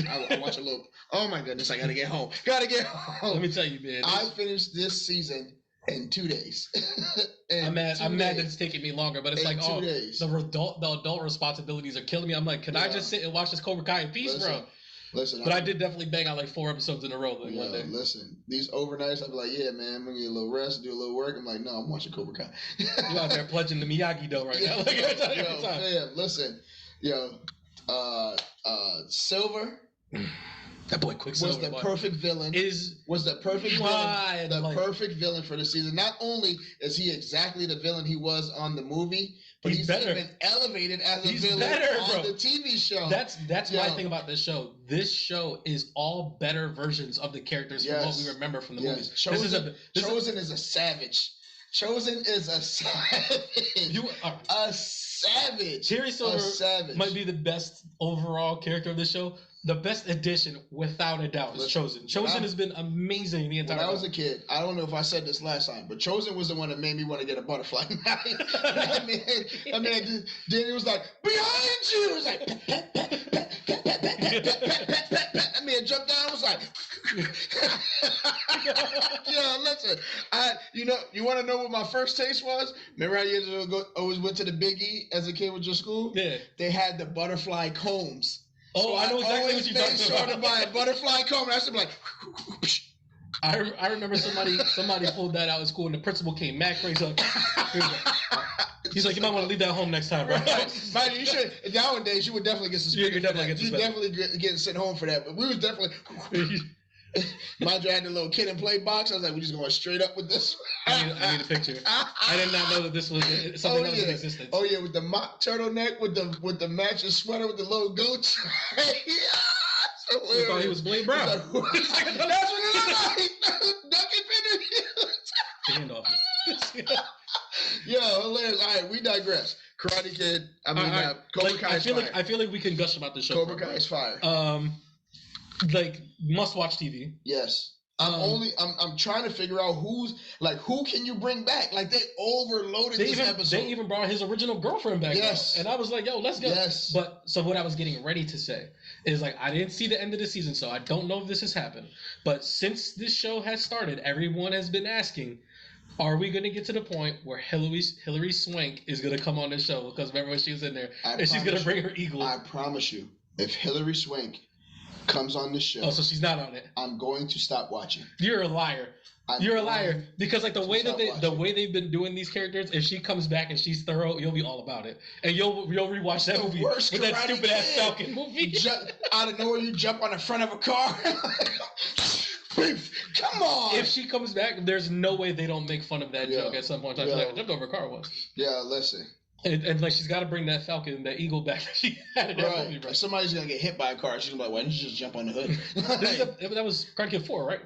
I watch a little. Oh my goodness! I gotta get home. Let me tell you, man. I finished this season in 2 days. I'm mad that it's taking me longer, but it's like, 2 days. The adult responsibilities are killing me. I'm like, can I just sit and watch this Cobra Kai in peace, bro? Listen, but I did definitely bang out like 4 episodes in a row. Like, one day. Listen, these overnights, I'd be like, yeah, man, I'm gonna get a little rest, do a little work. I'm like, no, I'm watching Cobra Kai. You out there pledging the Miyagi dough right now? Like, every time. Man, listen, Silver. That boy Quicksilver was the perfect villain. Perfect villain for the season. Not only is he exactly the villain he was on the movie, but he's even elevated as a villain on the TV show. That's my thing about this show. This show is all better versions of the characters from what we remember from the movies. Chosen is a savage. Chosen is a savage. A savage. Terry Silver might be the best overall character of the show. The best addition, without a doubt, is Chosen. Chosen has been amazing the entire time. When I was a kid, I don't know if I said this last time, but Chosen was the one that made me want to get a butterfly knife. I mean, Danny was like, behind you! It was like, I mean, I jumped down, I was like, listen, you want to know what my first taste was? Remember how you always went to the Big E as a kid with your school? Yeah. They had the butterfly combs. So I know exactly what you're talking about. I made sure to buy a butterfly comb, and I should be like. I remember somebody pulled that out in school, and the principal came mad crazy. He's like, you might want to leave that home next time, bro. Man, you should. Nowadays, you would definitely get suspended. You definitely get sent home for that. But we was definitely. Mind you, I had the little kid and play box. I was like, we're just going straight up with this. I need a picture. I did not know that this was something that was in existence. Oh yeah, with the mock turtleneck, with the matching sweater with the little goats. I thought he was Blade Brown. That's what it looked like. Ducky Handoff. Yo, hilarious. All right, we digress. Karate Kid. I mean, Cobra Kai is fire. I feel like we can gush about the show. Cobra Kai is fire. Like must watch TV. Yes. I'm trying to figure out who can you bring back? Like they overloaded this episode. They even brought his original girlfriend back. Yes. Now. And I was like, yo, let's go. Yes. But so what I was getting ready to say is like I didn't see the end of the season, so I don't know if this has happened. But since this show has started, everyone has been asking, are we going to get to the point where Hilary Swank is going to come on this show? Because remember when she was in there, and she's going to bring her eagle. I promise you, if Hilary Swank comes on the show. Oh, so she's not on it. I'm going to stop watching. You're a liar. You're a liar because like the way they've been doing these characters, if she comes back and she's thorough, you'll be all about it, and you'll rewatch that movie with that stupid ass Falcon movie. Out of nowhere, you jump on the front of a car. Come on! If she comes back, there's no way they don't make fun of that joke at some point. She's like, I jumped over a car once. Yeah, listen. And like she's got to bring that Falcon, that eagle back that she had in that movie, bro. Somebody's gonna get hit by a car. She's gonna be like, why didn't you just jump on the hood? That was Karate Kid 4, right?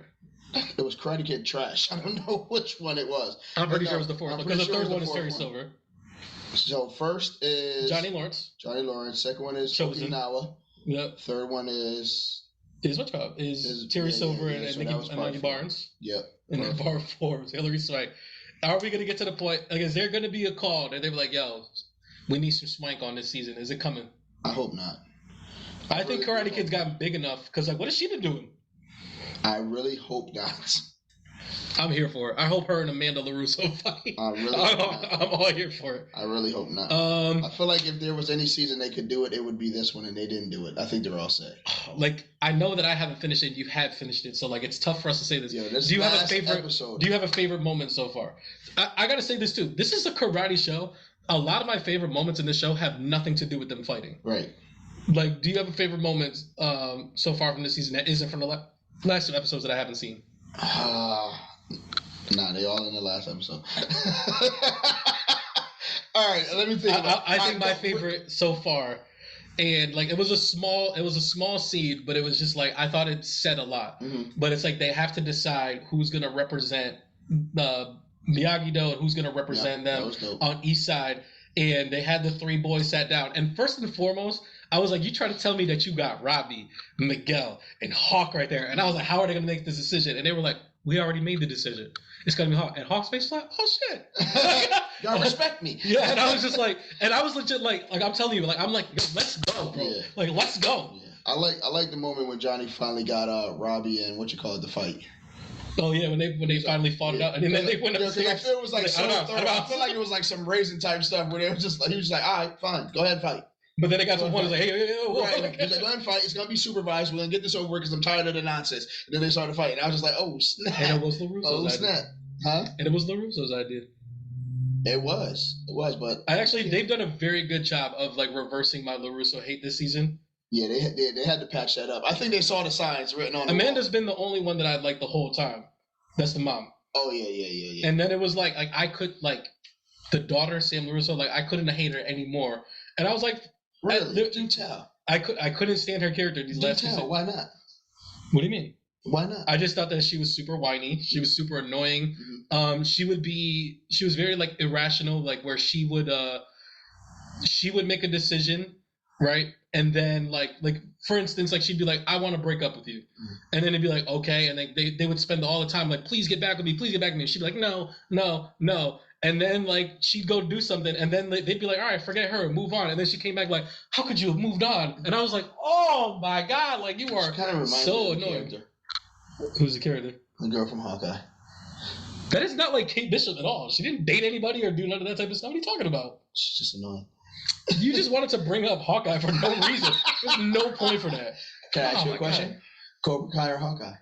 It was Karate Kid trash. I don't know which one it was. I'm pretty sure it was the fourth because the third one is Terry Silver. So first is Johnny Lawrence. Second one is Chosen. Okinawa. Yep. Third one is what's called? Is Terry Silver and so Nikki Barnes. Yep. And then part 4 is Hillary Swank. Are we gonna get to the point? Like, is there gonna be a call that they were like, "Yo, we need some Swank on this season"? Is it coming? I hope not. I think Karate Kid's gotten big enough because, like, what has she been doing? I really hope not. I'm here for it. I hope her and Amanda LaRusso fight. I'm all here for it. I really hope not. I feel like if there was any season they could do it, it would be this one, and they didn't do it. I think they're all set. Like, I know that I haven't finished it. You have finished it, so like it's tough for us to say this. Yo, this do you have a last favorite episode. Do you have a favorite moment so far? I gotta say this too. This is a karate show. A lot of my favorite moments in this show have nothing to do with them fighting. Right. Like, do you have a favorite moment so far from this season that isn't from the last 2 episodes that I haven't seen? Nah, they all in the last episode. All right, let me think. I think my favorite so far, and like it was a small seed, but it was just like I thought it said a lot. Mm-hmm. But it's like they have to decide who's gonna represent Miyagi-Do and who's gonna represent them on each side. And they had the 3 boys sat down. And first and foremost, I was like, you try to tell me that you got Robbie, Miguel, and Hawk right there. And I was like, how are they going to make this decision? And they were like, we already made the decision. It's going to be Hawk. And Hawk's face was like, oh, shit. Y'all respect me. Yeah, and I was just like, and I was legit like I'm telling you, like, I'm like, yo, let's go, bro. Yeah. Like, let's go. Yeah. I like the moment when Johnny finally got Robbie and the fight. Oh yeah, when they finally fought it out, and then they went upstairs. I feel it was like I feel like it was like some raisin type stuff where they were just like, he was like, all right, fine, go ahead and fight. But then they got to one, like, hey, whoa. Right. He's like, go ahead and fight. It's gonna be supervised. We're gonna get this over with because I'm tired of the nonsense. And then they started fighting. I was just like, oh snap! And it was LaRusso's idea. Snap! Huh? And it was LaRusso's idea. It was, but they've done a very good job of like reversing my LaRusso hate this season. Yeah, they had to patch that up. I think they saw the signs written on. Amanda's been the only one that I've liked the whole time. That's the mom. Oh yeah. And then it was like I could like the daughter Sam LaRusso, like I couldn't hate her anymore. And I was like, really? Do tell. I couldn't stand her character these last two seasons. Why not? What do you mean? Why not? I just thought that she was super whiny. She was super annoying. Mm-hmm. She was very like irrational, like where she would make a decision, right? And then like for instance, like she'd be like, I want to break up with you. Mm-hmm. And then they'd be like, okay. And they would spend all the time like, please get back with me, please get back with me. And she'd be like, no. And then like she'd go do something, and then they'd be like, all right, forget her, move on. And then she came back like, how could you have moved on? And I was like, oh my God, like you are so annoying. Who's the character? The girl from Hawkeye. That is not like Kate Bishop at all. She didn't date anybody or do none of that type of stuff. What are you talking about? She's just annoying. You just wanted to bring up Hawkeye for no reason. There's no point for that. Can I ask you a question? God. Cobra Kai or Hawkeye?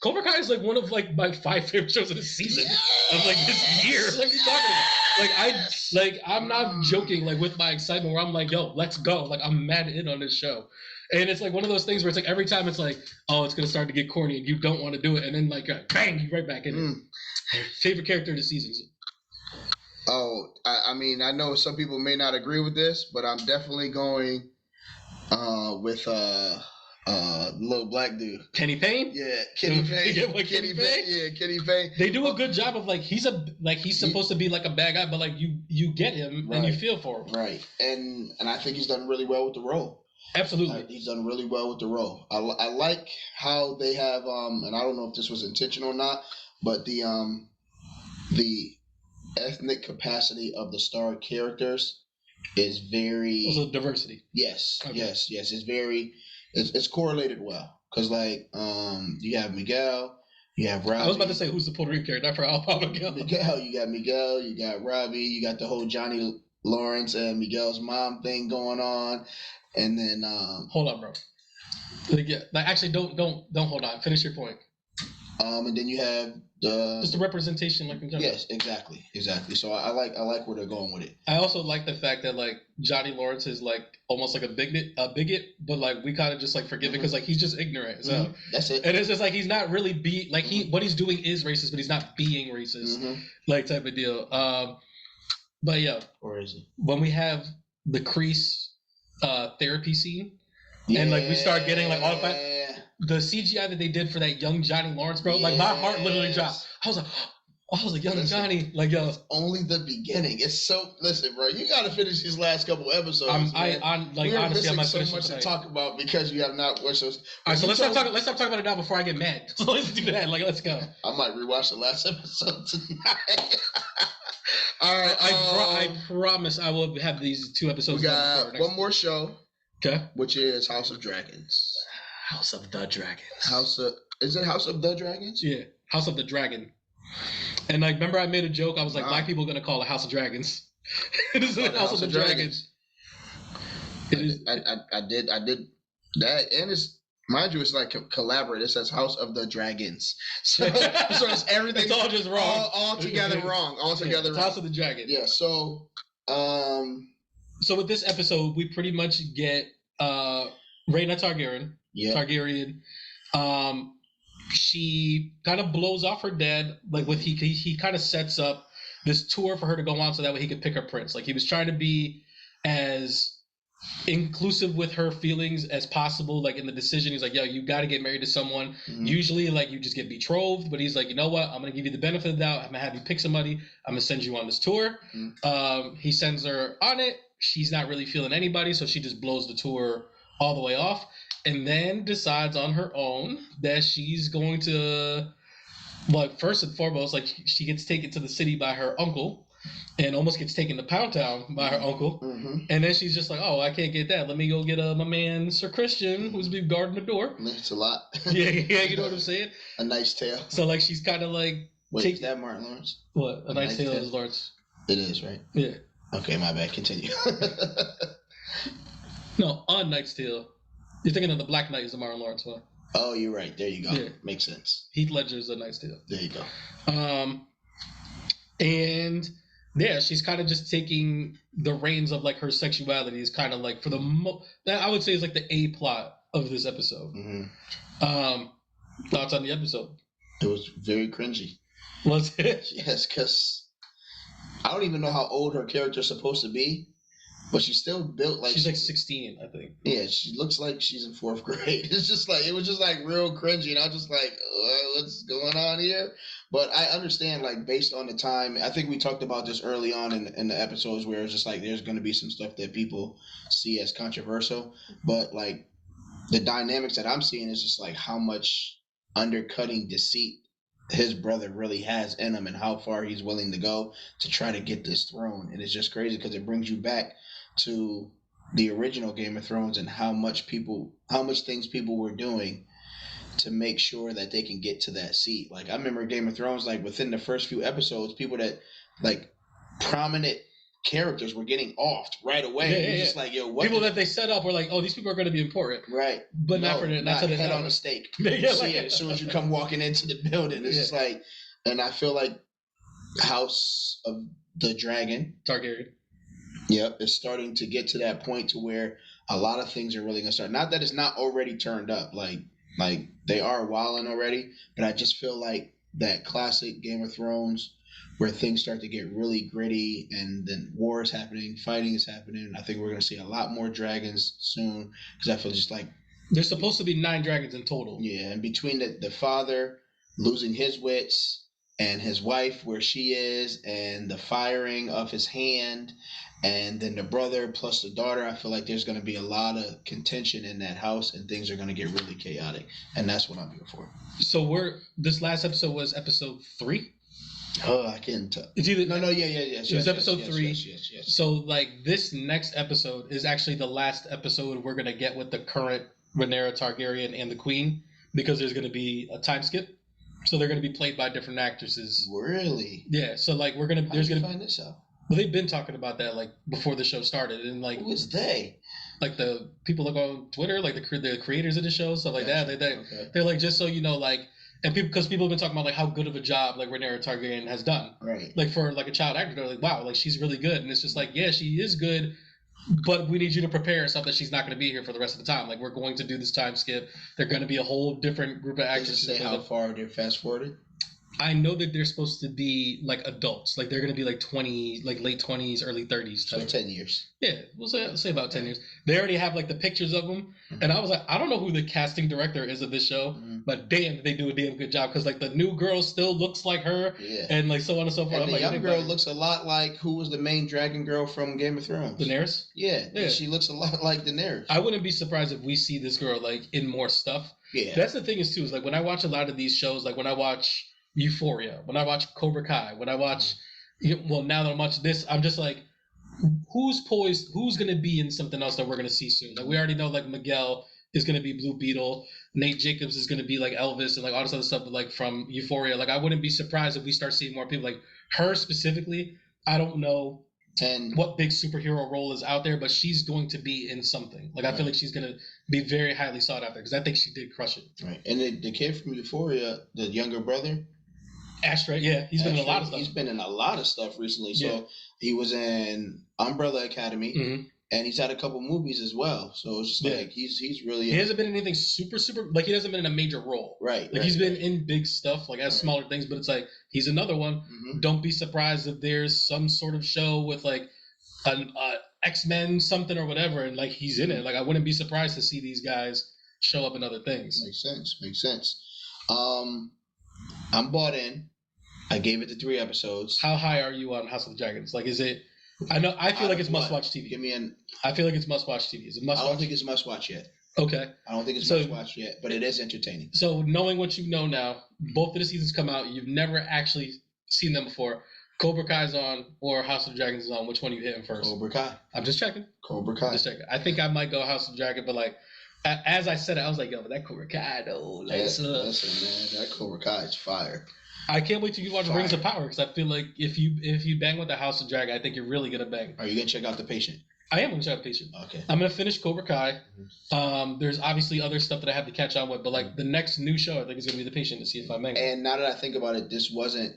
Cobra Kai is like one of like my 5 favorite shows of the season of like this year. What are you talking about? I'm not joking like with my excitement where I'm like, yo, let's go. Like I'm mad in on this show. And it's like one of those things where it's like every time it's like, oh, it's gonna start to get corny and you don't want to do it, and then like bang, you right back in it. Favorite character of the season? Oh, I mean, I know some people may not agree with this, but I'm definitely going with little black dude. Kenny Payne? Yeah, Kenny Payne. Kenny Payne? Yeah, Kenny Payne. They do a good job of like he's supposed to be like a bad guy, but like you get him and you feel for him. Right. And I think he's done really well with the role. Absolutely. He's done really well with the role. I like how they have and I don't know if this was intentional or not, but the ethnic capacity of the star characters is very also diversity. Yes. Okay. Yes. It's very it's correlated well because like you have Miguel, you have Robbie. I was about to say who's the Puerto Rican character. I forgot about Miguel. You got Miguel, you got Robbie, you got the whole Johnny Lawrence and Miguel's mom thing going on. And then hold on, bro. Actually, don't hold on. Finish your point. And then you have just the representation, like in general. Yes, exactly. So I like where they're going with it. I also like the fact that like Johnny Lawrence is like almost like a bigot, but like we kind of just like forgive it because like he's just ignorant. So that's it. And it's just like he's not really what he's doing is racist, but he's not being racist, like type of deal. But yeah, or is it when we have the crease therapy scene And like we start getting like all the CGI that they did for that young Johnny Lawrence, bro. Like my heart literally dropped. I was like, young Johnny, like yo. It's only the beginning. It's so listen, bro. You got to finish these last couple episodes. Honestly, I'm not so much to talk about because you have not watched those. All right, so let's stop talking about it now before I get mad. So let's do that. Like, let's go. I might rewatch the last episode tonight. All right, I promise I will have these 2 episodes. We got one more show. Okay. Which is House of Dragons. House of the Dragons. Is it House of the Dragons? Yeah, House of the Dragon. And like, remember I made a joke. I was like, black people are gonna call it House of Dragons. It is the House of the Dragons. It is. I did that, and it's mind you, it's like collaborate. It says House of the Dragons, so it's everything. It's all just wrong. All together wrong. All together wrong. House of the Dragon. Yeah. So, So with this episode, we pretty much get Rhaena Targaryen. Yeah. Targaryen. She kind of blows off her dad. Like with he kind of sets up this tour for her to go on, so that way he could pick her prince. Like he was trying to be as inclusive with her feelings as possible. Like in the decision, he's like, "Yo, you got to get married to someone." Mm-hmm. Usually, like you just get betrothed, but he's like, "You know what? I'm gonna give you the benefit of the doubt. I'm gonna have you pick somebody. I'm gonna send you on this tour." Mm-hmm. He sends her on it. She's not really feeling anybody, so she just blows the tour all the way off. And then decides on her own that she's going to, like, first and foremost, like, she gets taken to the city by her uncle and almost gets taken to Pound Town by her uncle. Mm-hmm. And then she's just like, oh, I can't get that. Let me go get my man, Sir Christian, who's been guarding the door. It's a lot. yeah, you know what I'm saying? A Knight's Tale. So, like, she's kind of like... Wait, is that Martin Lawrence? What? A Knight's Tale is Lawrence. It is, right? Yeah. Okay, my bad. Continue. No, A Knight's Tale. You're thinking of the Black Knight is the Martin Lawrence one. Oh, you're right. There you go. Yeah. Makes sense. Heath Ledger's A Knight's Tale. There you go. And yeah, she's kind of just taking the reins of like her sexuality is kind of like for the that I would say is like the A plot of this episode. Mm-hmm. Thoughts on the episode? It was very cringy. Was it? Yes, because I don't even know how old her character's supposed to be. But she's still built like she's like 16, I think. Yeah, she looks like she's in 4th grade. It's just like it was just like real cringy, and I was just like, what's going on here? But I understand, like based on the time. I think we talked about this early on in the episodes where it's just like there's going to be some stuff that people see as controversial, but like the dynamics that I'm seeing is just like how much undercutting deceit his brother really has in him, and how far he's willing to go to try to get this throne. And it's just crazy because it brings you back to the original Game of Thrones and how much things people were doing to make sure that they can get to that seat. Like I remember Game of Thrones, like within the first few episodes, people that like prominent characters were getting offed right away. Yeah. Just like, yo, what people that they set up were like, oh, these people are going to be important, right? But not for not to the head on a stake. You see it as soon as you come walking into the building. It's just like, and I feel like House of the Dragon, Targaryen. Yep, it's starting to get to that point to where a lot of things are really gonna start. Not that it's not already turned up, like they are wilding already, but I just feel like that classic Game of Thrones where things start to get really gritty and then war is happening, fighting is happening. I think we're gonna see a lot more dragons soon because I feel just like there's supposed to be 9 dragons in total. Yeah, and between the father losing his wits and his wife where she is and the firing of his hand and then the brother plus the daughter, I feel like there's going to be a lot of contention in that house and things are going to get really chaotic. And that's what I'm here for. So this last episode was episode 3? Oh, I can't tell. It's either yes. It was episode 3. Yes. So like this next episode is actually the last episode we're going to get with the current Rhaenyra Targaryen and the Queen because there's going to be a time skip. So they're going to be played by different actresses. Really? Yeah. So like we're going to find this out. Well, they've been talking about that like before the show started, and like who is they? Like the people that go on Twitter, like the creators of the show, stuff like that. They're like, just so you know, like, and because people have been talking about like how good of a job like Rhaenyra Targaryen has done, right? Like for like a child actor, they're like, wow, like she's really good, and it's just like, yeah, she is good, but we need you to prepare yourself that she's not going to be here for the rest of the time. Like we're going to do this time skip. They're going to be a whole different group of actresses. Does it say how far they're fast forwarded? I know that they're supposed to be like adults, like they're gonna be like 20, like late 20s, early 30s. So 10 years. Yeah, we'll say about 10 years. They already have like the pictures of them, and I was like, I don't know who the casting director is of this show, but damn, they do a damn good job because like the new girl still looks like her, and like so on and so forth. And I'm the like, young girl looks a lot like who was the main dragon girl from Game of Thrones? Daenerys. Yeah, she looks a lot like Daenerys. I wouldn't be surprised if we see this girl like in more stuff. Yeah, that's the thing is too is like when I watch a lot of these shows, like when I watch Euphoria, when I watch Cobra Kai, when I watch, well, now that I'm watching this, I'm just like, who's poised? Who's gonna be in something else that we're gonna see soon? Like we already know, like Miguel is gonna be Blue Beetle, Nate Jacobs is gonna be like Elvis, and like all this other stuff, like from Euphoria. Like I wouldn't be surprised if we start seeing more people. Like her specifically, I don't know what big superhero role is out there, but she's going to be in something. Like I feel like she's gonna be very highly sought after because I think she did crush it. Right, and the kid from Euphoria, the younger brother. Ashtray, yeah, he's been in a lot of stuff. He's been in a lot of stuff recently. So he was in Umbrella Academy, and he's had a couple movies as well. So it's just like he's really. He hasn't been in anything super like he hasn't been in a major role. Right. Like he's been in big stuff, like as smaller things, but it's like he's another one. Don't be surprised if there's some sort of show with like an X-Men something or whatever, and like he's in it. Like I wouldn't be surprised to see these guys show up in other things. Makes sense. I'm bought in. I gave it to 3 episodes. How high are you on House of the Dragons? Like, is it? I feel like it's must-watch TV. Give me an. I feel like it's must-watch TV. Is it must-watch? I don't think it's must-watch yet. Okay. I don't think it's must-watch yet, but it is entertaining. So, knowing what you know now, both of the seasons come out. You've never actually seen them before. Cobra Kai's on or House of the Dragons is on. Which one are you hitting first? Cobra Kai. I'm just checking. Cobra Kai. Just checking. I think I might go House of the Dragon, but like, as I said it, I was like, yo, but that Cobra Kai though. Like, listen, man, that Cobra Kai is fire. I can't wait till you watch Rings of Power because I feel like if you bang with the House of Dragon, I think you're really gonna bang. Are you gonna check out The Patient? I am gonna check out The Patient. Okay. I'm gonna finish Cobra Kai. There's obviously other stuff that I have to catch on with, but like the next new show, I think is gonna be The Patient to see if I bang. And now that I think about it, this wasn't.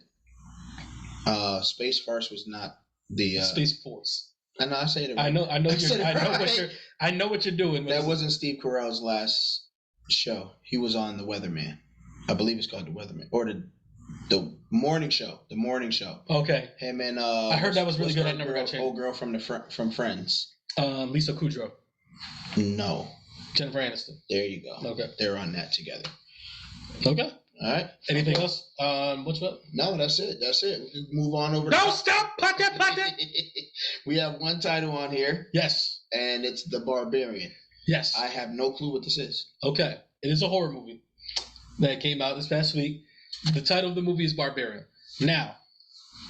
Space Force was not the Space Force. I know I say it. Right. I know what you're doing. That wasn't Steve Carell's last show. He was on The Weatherman. I believe it's called The Weatherman or the morning show. The morning show. Okay. Him and I heard that was really good. I never got checked. Old girl from from Friends. Lisa Kudrow. No. Jennifer Aniston. There you go. Okay. They're on that together. Okay. All right. Anything else? What's up? No, that's it. We can move on over. No, stop! Put that. We have one title on here. Yes. And it's The Barbarian. Yes. I have no clue what this is. Okay. It is a horror movie that came out this past week. The title of the movie is Barbarian. Now,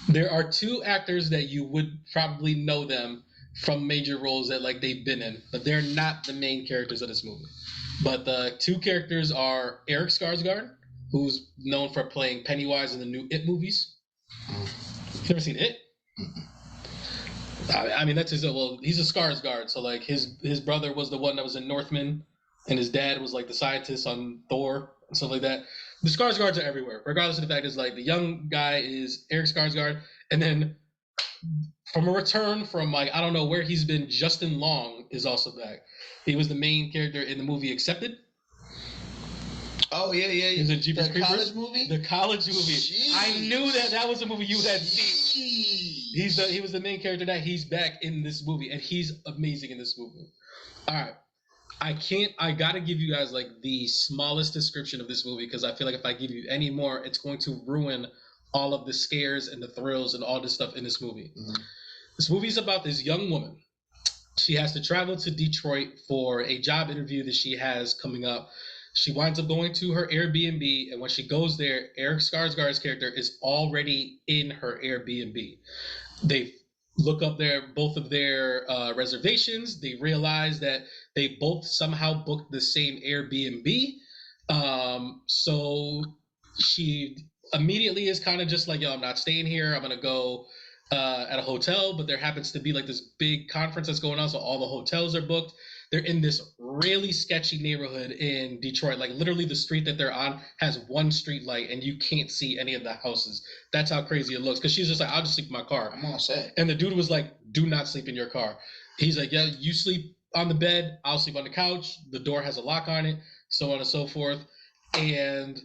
there are 2 actors that you would probably know them from major roles that like they've been in, but they're not the main characters of this movie. But the 2 characters are Eric Skarsgård, who's known for playing Pennywise in the new It movies. You ever seen It? I mean, that's his. Well, he's a Skarsgård, so like his brother was the one that was in Northman, and his dad was like the scientist on Thor and stuff like that. The Skarsgårds are everywhere, regardless of the fact is like the young guy is Eric Skarsgård, and then from a return from like I don't know where he's been, Justin Long is also back. He was the main character in the movie Accepted. Oh yeah. He's in Jeepers The Creepers. college movie. The college movie. Jeez. I knew that was a movie you had seen. He was the main character. That he's back in this movie, and he's amazing in this movie. All right. I gotta give you guys like the smallest description of this movie because I feel like if I give you any more, it's going to ruin all of the scares and the thrills and all this stuff in this movie. This movie is about this young woman. She has to travel to Detroit for a job interview that she has coming up. She winds up going to her Airbnb, and when she goes there, Eric Skarsgård's character is already in her Airbnb. They look up both of their reservations. They realize that they both somehow booked the same Airbnb. So she immediately is kind of just like, yo, I'm not staying here. I'm going to go at a hotel, but there happens to be like this big conference that's going on, so all the hotels are booked. They're in this really sketchy neighborhood in Detroit. Like literally the street that they're on has one street light and you can't see any of the houses. That's how crazy it looks. Because she's just like, I'll just sleep in my car. I'm all set. And the dude was like, do not sleep in your car. He's like, yeah, you sleep on the bed. I'll sleep on the couch. The door has a lock on it, so on and so forth. And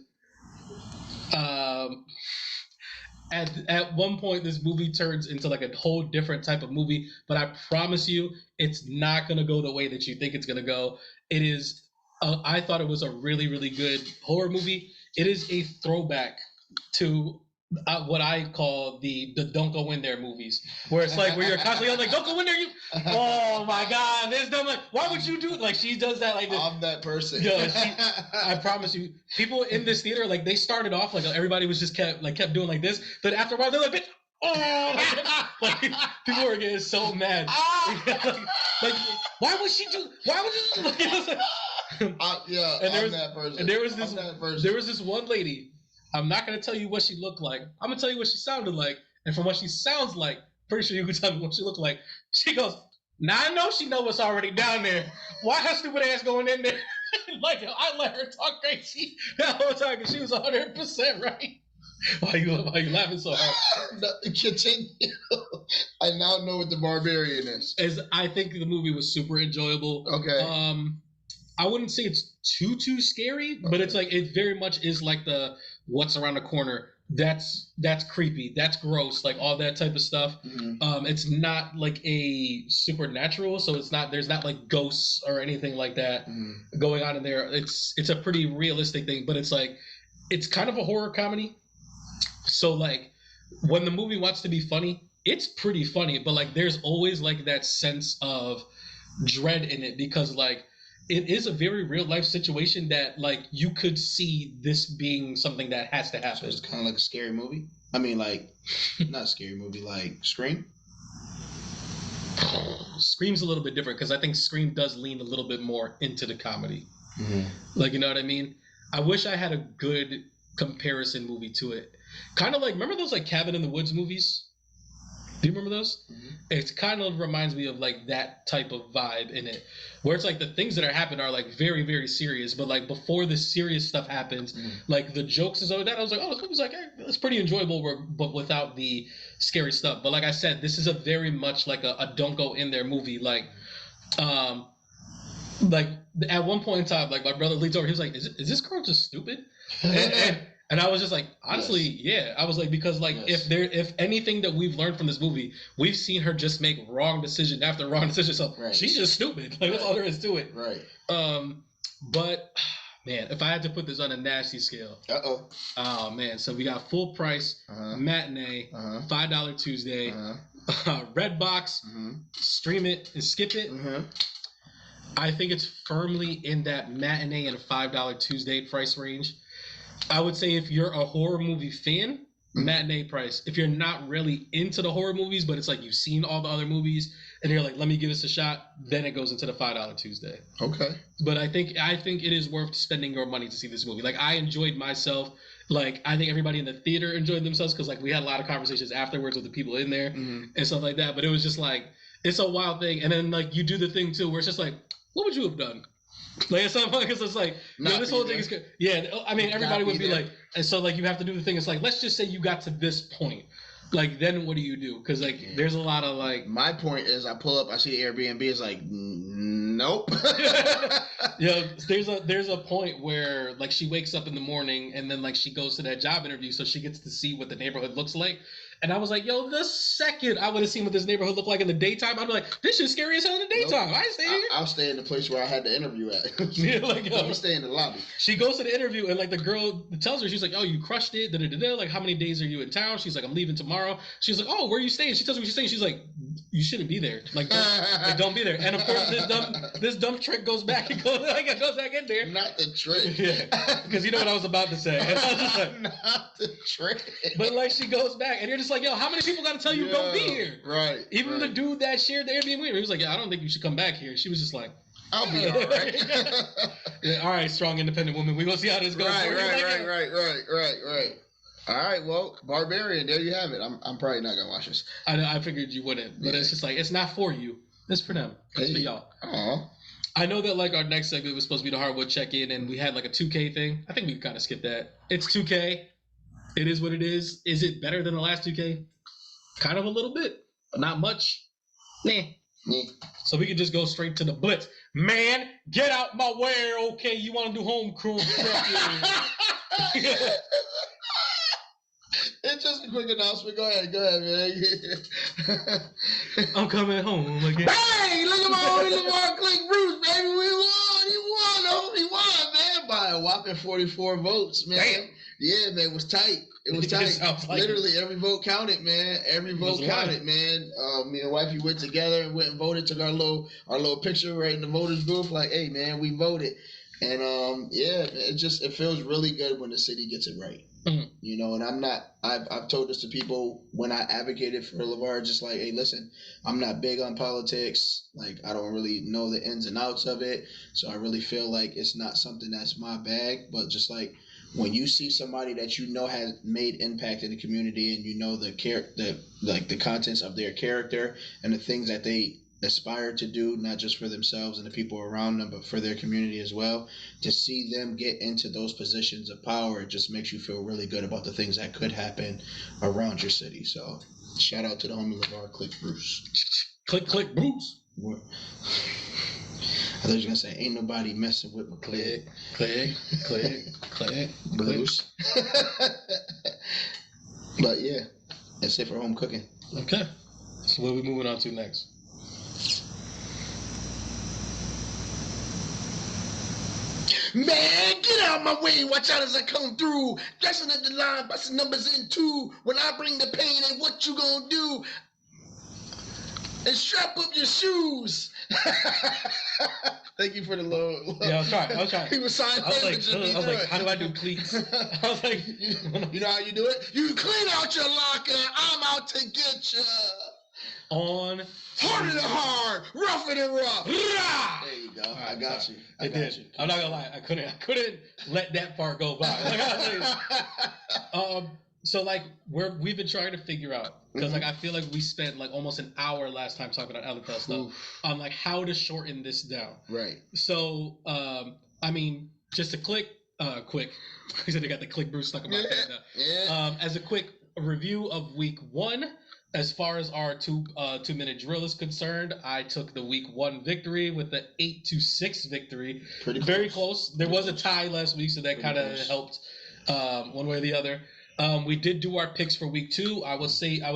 at one point this movie turns into like a whole different type of movie, but I promise you it's not gonna go the way that you think it's gonna go. It is I thought it was a really, really good horror movie. It is a throwback to what I call the "Don't Go In There" movies, where it's like where you're constantly yelling like "Don't go in there!" You, oh my god, this dumb. Like, why would you do it? Like she does that. Like I'm that person. Yo, I promise you, people in this theater like they started off like everybody was just kept doing like this, but after a while they're like, "Bitch, oh!" Like people were getting so mad. like, why would she do? Why would you? Like, it was like, yeah, and I'm that person. And there was this one lady. I'm not gonna tell you what she looked like. I'm gonna tell you what she sounded like, and from what she sounds like, pretty sure you can tell me what she looked like. She goes, "Now I know she know what's already down there. Why her stupid ass going in there?" Like I let her talk crazy that whole time because she was 100% right. Why you laughing so hard? Continue. I now know what the Barbarian is. I think the movie was super enjoyable. Okay. I wouldn't say it's too scary, but it's like it very much is like the what's around the corner. That's creepy. That's gross. Like all that type of stuff. Mm-hmm. It's not like a supernatural, so there's not like ghosts or anything like that going on in there. It's a pretty realistic thing, but it's like it's kind of a horror comedy. So like when the movie wants to be funny, it's pretty funny, but like there's always like that sense of dread in it because like it is a very real life situation that like you could see this being something that has to happen. So it's kind of like a scary movie. I mean, like not a scary movie, like Scream. Scream's a little bit different because I think Scream does lean a little bit more into the comedy. Mm-hmm. Like, you know what I mean? I wish I had a good comparison movie to it. Kind of like, remember those like Cabin in the Woods movies? Do you remember those? Mm-hmm. It kind of reminds me of like that type of vibe in it, where it's like the things that are happening are like very, very serious, but like before the serious stuff happens, like the jokes and all that, I was like, oh, it was like it's pretty enjoyable, but without the scary stuff. But like I said, this is a very much like a don't go in there movie. Like at one point in time, like my brother leans over, he was like, is this girl just stupid? And I was just like, honestly, yeah. I was like, because like if anything that we've learned from this movie, we've seen her just make wrong decision after wrong decision. So she's just stupid. Like that's all there is to it. Right. But man, if I had to put this on a nasty scale. Oh man. So we got full price, matinee, $5 Tuesday, Redbox, stream it and skip it. I think it's firmly in that matinee and $5 Tuesday price range. I would say if you're a horror movie fan, matinee price. If you're not really into the horror movies, but it's like you've seen all the other movies and you're like, let me give this a shot, then it goes into the $5 Tuesday. Okay. But I think it is worth spending your money to see this movie. Like I enjoyed myself. Like I think everybody in the theater enjoyed themselves because like we had a lot of conversations afterwards with the people in there and stuff like that. But it was just like it's a wild thing. And then like you do the thing too where it's just like, what would you have done? Like at some point, because it's like, this whole thing is good. Yeah, I mean, everybody would be like, and so like you have to do the thing. It's like, let's just say you got to this point. Like, then what do you do? Because like, there's a lot of like. My point is, I pull up, I see Airbnb. It's like, nope. Yeah, there's a point where like she wakes up in the morning and then like she goes to that job interview, so she gets to see what the neighborhood looks like. And I was like, yo, the second I would have seen what this neighborhood looked like in the daytime, I'd be like, this shit's scary as hell in the daytime. Nope. I ain't staying here. I'll stay in the place where I had the interview at. Yeah, like, yo, I'm staying in the lobby. She goes to the interview and like the girl tells her, she's like, oh, you crushed it. Da-da-da-da. Like, how many days are you in town? She's like, I'm leaving tomorrow. She's like, oh, where are you staying? She tells me where she's staying. She's like, you shouldn't be there. Like, don't be there. And of course, this dumb trick goes back and goes back in there. Not the trick. Yeah, because you know what I was about to say. And I was just like, not the trick. But like she goes back and you're just like, yo, how many people got to tell you don't be here? Right. Even the dude that shared the Airbnb, he was like, yeah, I don't think you should come back here. She was just like, I'll be all right. Yeah, all right, strong, independent woman. We're going to see how this goes. Right. All right, well, Barbarian, there you have it. I'm probably not going to watch this. I figured you wouldn't, but it's just like, it's not for you. It's for them. It's for y'all. Aww. I know that like our next segment was supposed to be the hardwood check-in, and we had like a 2K thing. I think we can kind of skip that. It's 2K. It is what it is. Is it better than the last 2K? Kind of a little bit, but not much. Nah. So we can just go straight to the Blitz. Man, get out my way. Okay, you want to do home crew? It's just a quick announcement. Go ahead, man. I'm coming home again. Bang! Look at my homie Lavar Click-Bruce, baby. We won. He won, man, by a whopping 44 votes, man. Damn. Yeah, man, it was tight. It was tight. Like Literally, every vote counted, man. Every vote counted, man. Me and wifey went together and went and voted. Took our little picture right in the voters booth. Like, hey, man, we voted. And yeah, it feels really good when the city gets it right. Mm-hmm. You know, and I've told this to people when I advocated for Lavar, just like, hey, listen, I'm not big on politics. Like, I don't really know the ins and outs of it. So I really feel like it's not something that's my bag. But just like when you see somebody that you know has made impact in the community, and you know the contents of their character and the things that they aspire to do, not just for themselves and the people around them, but for their community as well, to see them get into those positions of power, it just makes you feel really good about the things that could happen around your city. So shout out to the homie Lavar Click-Bruce. Click-Bruce. I thought you were gonna say ain't nobody messing with my click. Bruce. But yeah, that's it for home cooking. Okay. So what are we moving on to next? Man, get out of my way. Watch out as I come through. Dressing up the line, busting numbers in two. When I bring the pain, and what you gonna do? And strap up your shoes. Thank you for the low. Yeah, I was trying. He was signing. I was like, how do I do cleats? I was like, you know how you do it? You clean out your locker. I'm out to get you. On harder than hard, rougher than rough. There you go. Right, I got you. I got did. you. I'm not gonna lie. I couldn't let that part go by. So like we've been trying to figure out, because like I feel like we spent like almost an hour last time talking about NFL stuff on like how to shorten this down. Right. So I mean, just a quick because they got the Click-Bruce stuck in my head now. Yeah. As a quick review of week 1. As far as our 2-minute drill is concerned, I took the week 1 victory with the 8-6 victory. Very close. There was a tie last week, so that kind of helped one way or the other. We did do our picks for week 2. I would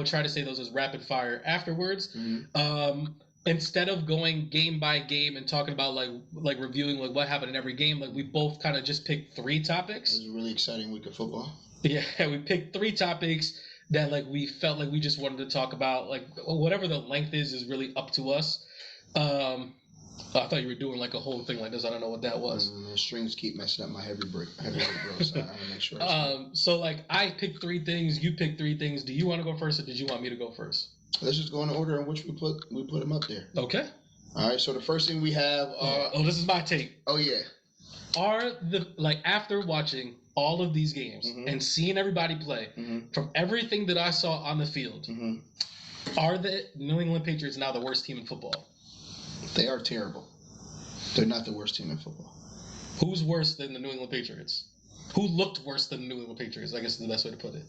try to say those as rapid fire afterwards. Mm-hmm. Instead of going game by game and talking about like reviewing like what happened in every game, like we both kind of just picked 3 topics. It was a really exciting week of football. Yeah, we picked 3 topics that like we felt like we just wanted to talk about, like whatever the length is really up to us. I thought you were doing like a whole thing like this. I don't know what that was. The strings keep messing up my heavy break, bro. So I want to make sure. So like I picked 3 things. You picked 3 things. Do you want to go first, or did you want me to go first? Let's just go in the order in which we put them up there. Okay. All right. So the first thing we have. This is my take. Oh yeah. Are after watching all of these games and seeing everybody play, from everything that I saw on the field, are the New England Patriots now the worst team in football? They are terrible. They're not the worst team in football. Who's worse than the New England Patriots? Who looked worse than the New England Patriots? I guess is the best way to put it.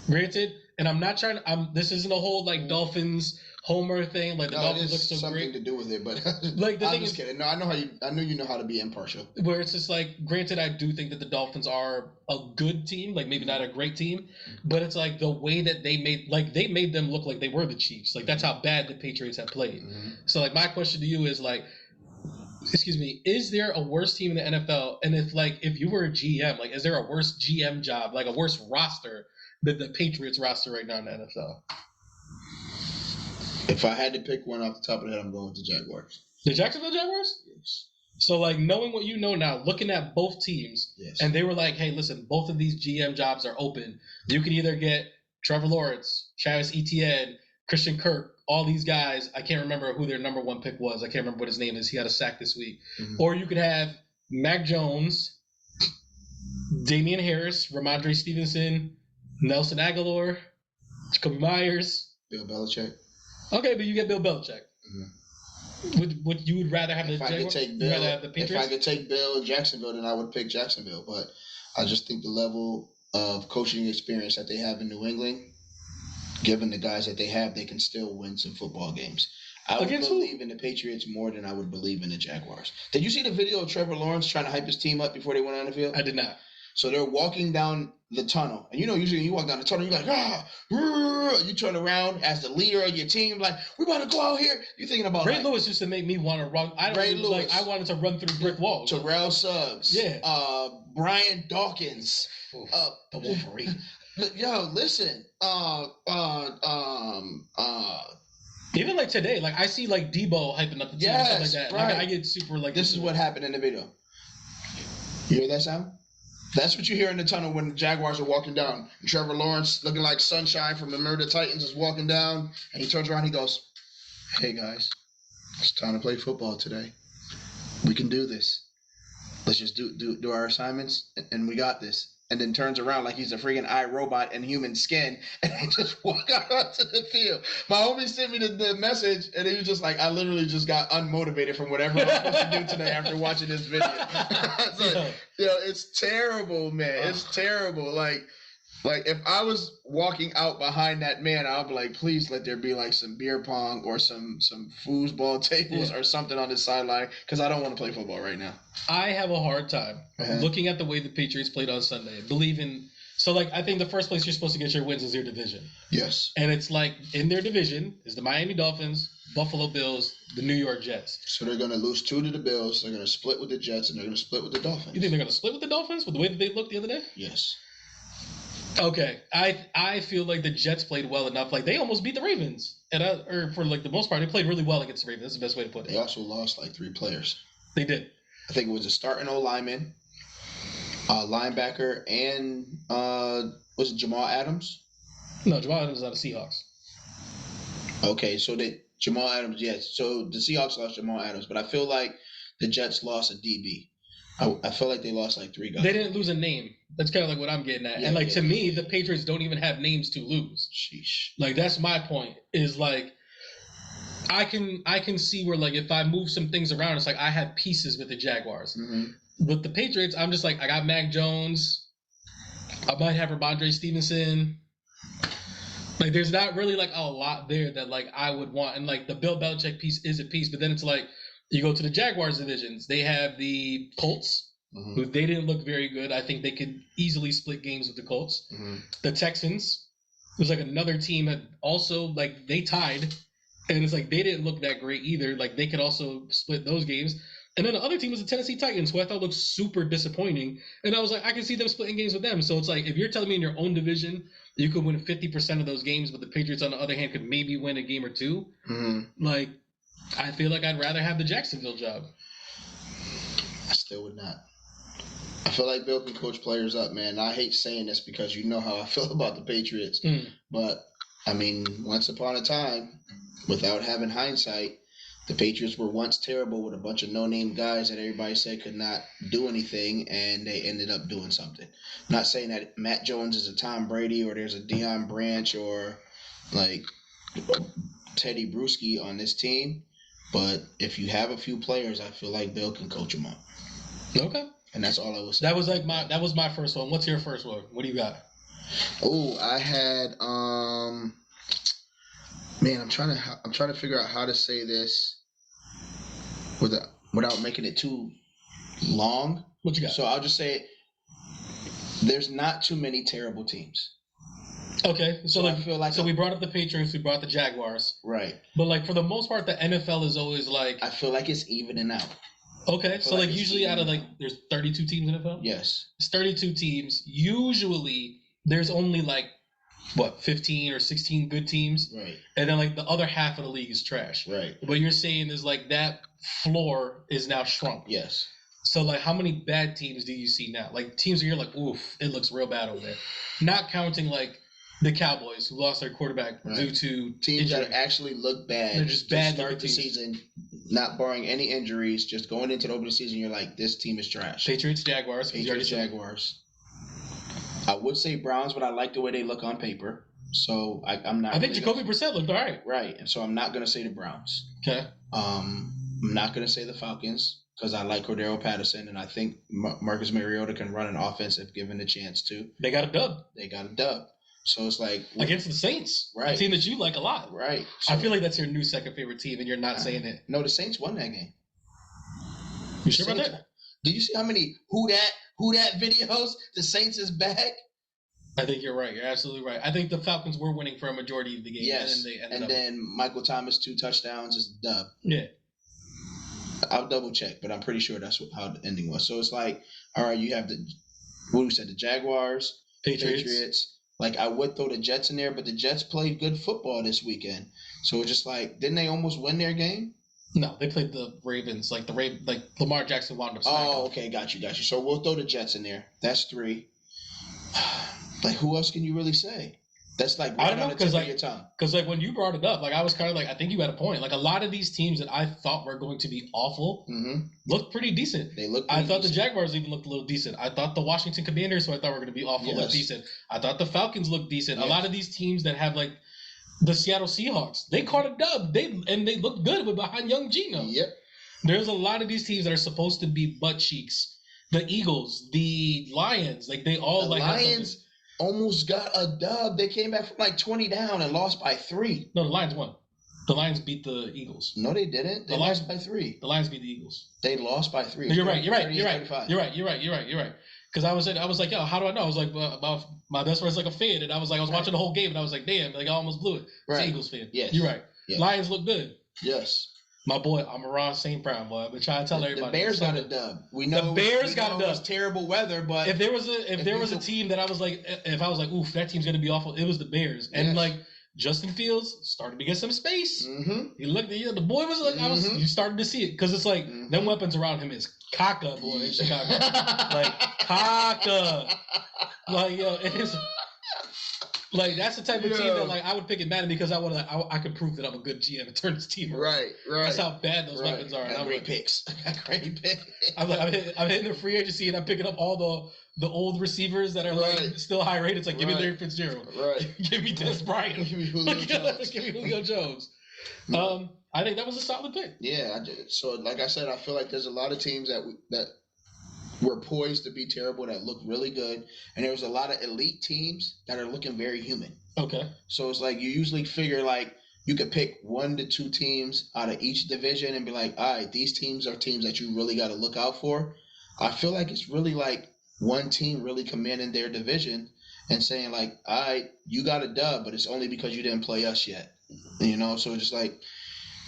Granted, and I'm not trying to. This isn't a whole like Dolphins homer thing. Like the Dolphins look so something great. to do with it, but like I'm just kidding. No, I know you know how to be impartial. Where it's just like, granted, I do think that the Dolphins are a good team, like maybe not a great team, but it's like the way that they made them look like they were the Chiefs. Like that's how bad the Patriots have played. So like my question to you is like, excuse me, is there a worse team in the NFL? And if you were a GM, like is there a worse GM job, like a worse roster than the Patriots roster right now in the NFL? If I had to pick one off the top of the head, I'm going with the Jaguars. The Jacksonville Jaguars? Yes. So, like, knowing what you know now, looking at both teams, and they were like, hey, listen, both of these GM jobs are open. You can either get Trevor Lawrence, Travis Etienne, Christian Kirk, all these guys. I can't remember who their number 1 pick was. I can't remember what his name is. He had a sack this week. Or you could have Mac Jones, Damian Harris, Ramondre Stevenson, Nelson Aguilar, Jacoby Myers. Bill Belichick. Okay, but you get Bill Belichick. Would you would rather have the Jaguars? If I could take Bill Jacksonville, then I would pick Jacksonville. But I just think the level of coaching experience that they have in New England, given the guys that they have, they can still win some football games. I would believe in the Patriots more than I would believe in the Jaguars. Did you see the video of Trevor Lawrence trying to hype his team up before they went on the field? I did not. So they're walking down the tunnel. And usually when you walk down the tunnel, you're like, you turn around as the leader of your team, like, we about to go out here. You're thinking about Ray Lewis used to make me want to run. I wanted to run through brick walls. Terrell Suggs. Yeah. Brian Dawkins. The Wolverine. Yo, listen. Even like today, like I see like Debo hyping up the team and stuff like that. Right. Like, I get super like. This is what happened in the video. You hear that sound? That's what you hear in the tunnel when the Jaguars are walking down. And Trevor Lawrence, looking like sunshine from the Murder Titans, is walking down, and he turns around and he goes, "Hey guys, it's time to play football today. We can do this. Let's just do our assignments, and we got this." And then turns around like he's a freaking iRobot in human skin, and they just walk out onto the field. My homie sent me the message, and he was just like, I literally just got unmotivated from whatever I'm supposed to do today after watching this video. It's terrible, man. It's terrible. Like if I was walking out behind that man, I'd be like, please let there be like some beer pong or some foosball tables or something on the sideline, because I don't want to play football right now. I have a hard time looking at the way the Patriots played on Sunday, I think the first place you're supposed to get your wins is your division. Yes. And it's like in their division is the Miami Dolphins, Buffalo Bills, the New York Jets. So they're going to lose 2 to the Bills, they're going to split with the Jets, and they're going to split with the Dolphins. You think they're going to split with the Dolphins with the way that they looked the other day? Yes. Okay, I feel like the Jets played well enough. Like they almost beat the Ravens, and for like the most part, they played really well against the Ravens. That's the best way to put it. They also lost like 3 players. They did. I think it was a starting O-lineman, linebacker, and was it Jamal Adams? No, Jamal Adams is out of Seahawks. Okay, so Jamal Adams, yes. So the Seahawks lost Jamal Adams, but I feel like the Jets lost a DB. I feel like they lost like 3 guys. They didn't lose a name. That's kind of like what I'm getting at. And to me, the Patriots don't even have names to lose. Sheesh. Like that's my point. Is like I can see where like if I move some things around, it's like I have pieces with the Jaguars. Mm-hmm. With the Patriots, I'm just like I got Mac Jones. I might have Ramondre Stevenson. Like there's not really like a lot there that like I would want. And like the Bill Belichick piece is a piece, but then it's like you go to the Jaguars divisions. They have the Colts, who they didn't look very good. I think they could easily split games with the Colts. Mm-hmm. The Texans was like another team that also like they tied, and it's like they didn't look that great either. Like they could also split those games. And then the other team was the Tennessee Titans, who I thought looked super disappointing. And I was like, I can see them splitting games with them. So it's like if you're telling me in your own division you could win 50% of those games, but the Patriots on the other hand could maybe win a game or 2, like. I feel like I'd rather have the Jacksonville job. I still would not. I feel like Bill can coach players up, man. I hate saying this because you know how I feel about the Patriots. But, I mean, once upon a time, without having hindsight, the Patriots were once terrible with a bunch of no-name guys that everybody said could not do anything, and they ended up doing something. I'm not saying that Matt Jones is a Tom Brady or there's a Deion Branch or, like, Teddy Bruschi on this team. But if you have a few players, I feel like Bill can coach them up. Okay. And that's all I was saying. That was my first one. What's your first one? What do you got? Oh, I had man, I'm trying to figure out how to say this without making it too long. What you got? So I'll just say there's not too many terrible teams. Okay, so like, I feel like we brought up the Patriots, we brought the Jaguars, right? But like for the most part, the NFL is always like I feel like it's evening out. Okay, so like usually out of like there's 32 teams in the NFL. Yes, it's 32 teams. Usually there's only like 15 or 16 good teams, right? And then like the other half of the league is trash, right? What you're saying is like that floor is now shrunk. Yes. So like how many bad teams do you see now? Like teams where you're like, oof, it looks real bad over there. Not counting like the Cowboys, who lost their quarterback due to teams injury. that actually look bad. They're just bad to start the season, not barring any injuries. Just going into the opening season, you're like, this team is trash. Patriots, Jaguars. Jaguars. I would say Browns, but I like the way they look on paper. So I'm not. I think Jacoby Brissett looked all right. Right, and so I'm not going to say the Browns. Okay. I'm not going to say the Falcons because I like Cordero Patterson, and I think Marcus Mariota can run an offense if given the chance to. They got a dub. So it's like against the Saints, right? A team that you like a lot, right? So, I feel like that's your new second favorite team, and you're not saying it. No, the Saints won that game. You sure about that? Did you see how many who who that videos, the Saints is back. I think you're right. You're absolutely right. I think the Falcons were winning for a majority of the game. Yes. And then they ended up. Then Michael Thomas 2 touchdowns is dub. Yeah. I'll double check, but I'm pretty sure that's how the ending was. So it's like, all right, you have the Jaguars, Patriots. Like I would throw the Jets in there, but the Jets played good football this weekend. So it's just like, didn't they almost win their game? No, they played the Ravens. Like Lamar Jackson wound up smacking. Oh, okay, got you. So we'll throw the Jets in there. That's 3. Like who else can you really say? That's like I don't know because when you brought it up, like I was kind of like I think you had a point. Like a lot of these teams that I thought were going to be awful looked pretty decent. They looked. I thought the Jaguars even looked a little decent. I thought the Washington Commanders, who I thought were going to be awful, looked decent. I thought the Falcons looked decent. Yes. A lot of these teams that have like the Seattle Seahawks, they caught a dub. They looked good behind young Geno. Yep. There's a lot of these teams that are supposed to be butt cheeks. The Eagles, the Lions, like they all the like Lions almost got a dub. They came back from like 20 down and lost by 3. No, the Lions won. The Lions beat the Eagles. No, they didn't. They lost by 3. The Lions beat the Eagles. They lost by 3. No, you're right. You're right. Because I was like, yo, how do I know? I was like, my best friend's like a fan, and I was watching the whole game, and I was like, damn, like I almost blew it. It's an Eagles fan. Yes. You're right. Yes. Lions look good. Yes. My boy, I'm around St. Brown, boy. I've been trying to tell everybody. The Bears got a dub. We know the Bears got a dub. It was terrible weather, but if there was a team that I was like, if I was like, oof, that team's gonna be awful, it was the Bears. And like Justin Fields started to get some space. He looked, the boy was like, you started to see it because it's like them weapons around him is caca, boy, in Chicago, like caca, like yo, it is. Like that's the type of team that like I would pick it Madden because I could prove that I'm a good GM and turn this team around. Right. That's how bad those weapons are. Got great picks. Great picks. I'm hitting the free agency and I'm picking up all the old receivers that are like still high rated. It's like give me Larry Fitzgerald. Right. Give me Des Bryant. Give me Julio Jones. I think that was a solid pick. Yeah, I did. So like I said, I feel like there's a lot of teams that were poised to be terrible that look really good, and there's a lot of elite teams that are looking very human. Okay. So it's like you usually figure like you could pick 1 to 2 teams out of each division and be like, all right, these teams are teams that you really got to look out for. I feel like it's really like one team really commanding their division and saying like, all right, you got a dub, but it's only because you didn't play us yet. You know, so just like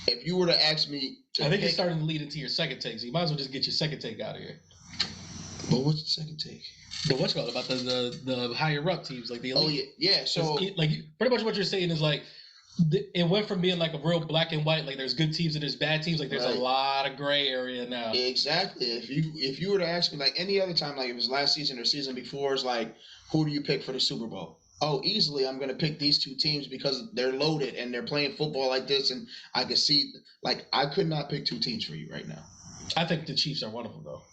if you were to ask me to I think you're starting to lead into your second take, so you might as well just get your second take out of here. But what's the second take? The what's called about the higher up teams, like the elite. Oh yeah. So like pretty much what you're saying is like it went from being like a real black and white, like there's good teams and there's bad teams, like there's a lot of gray area now. Exactly. If you were to ask me like any other time, like if it was last season or season before, it's like who do you pick for the Super Bowl? Oh, easily I'm going to pick these 2 teams because they're loaded and they're playing football like this, and I could see like I could not pick 2 teams for you right now. I think the Chiefs are one of them though.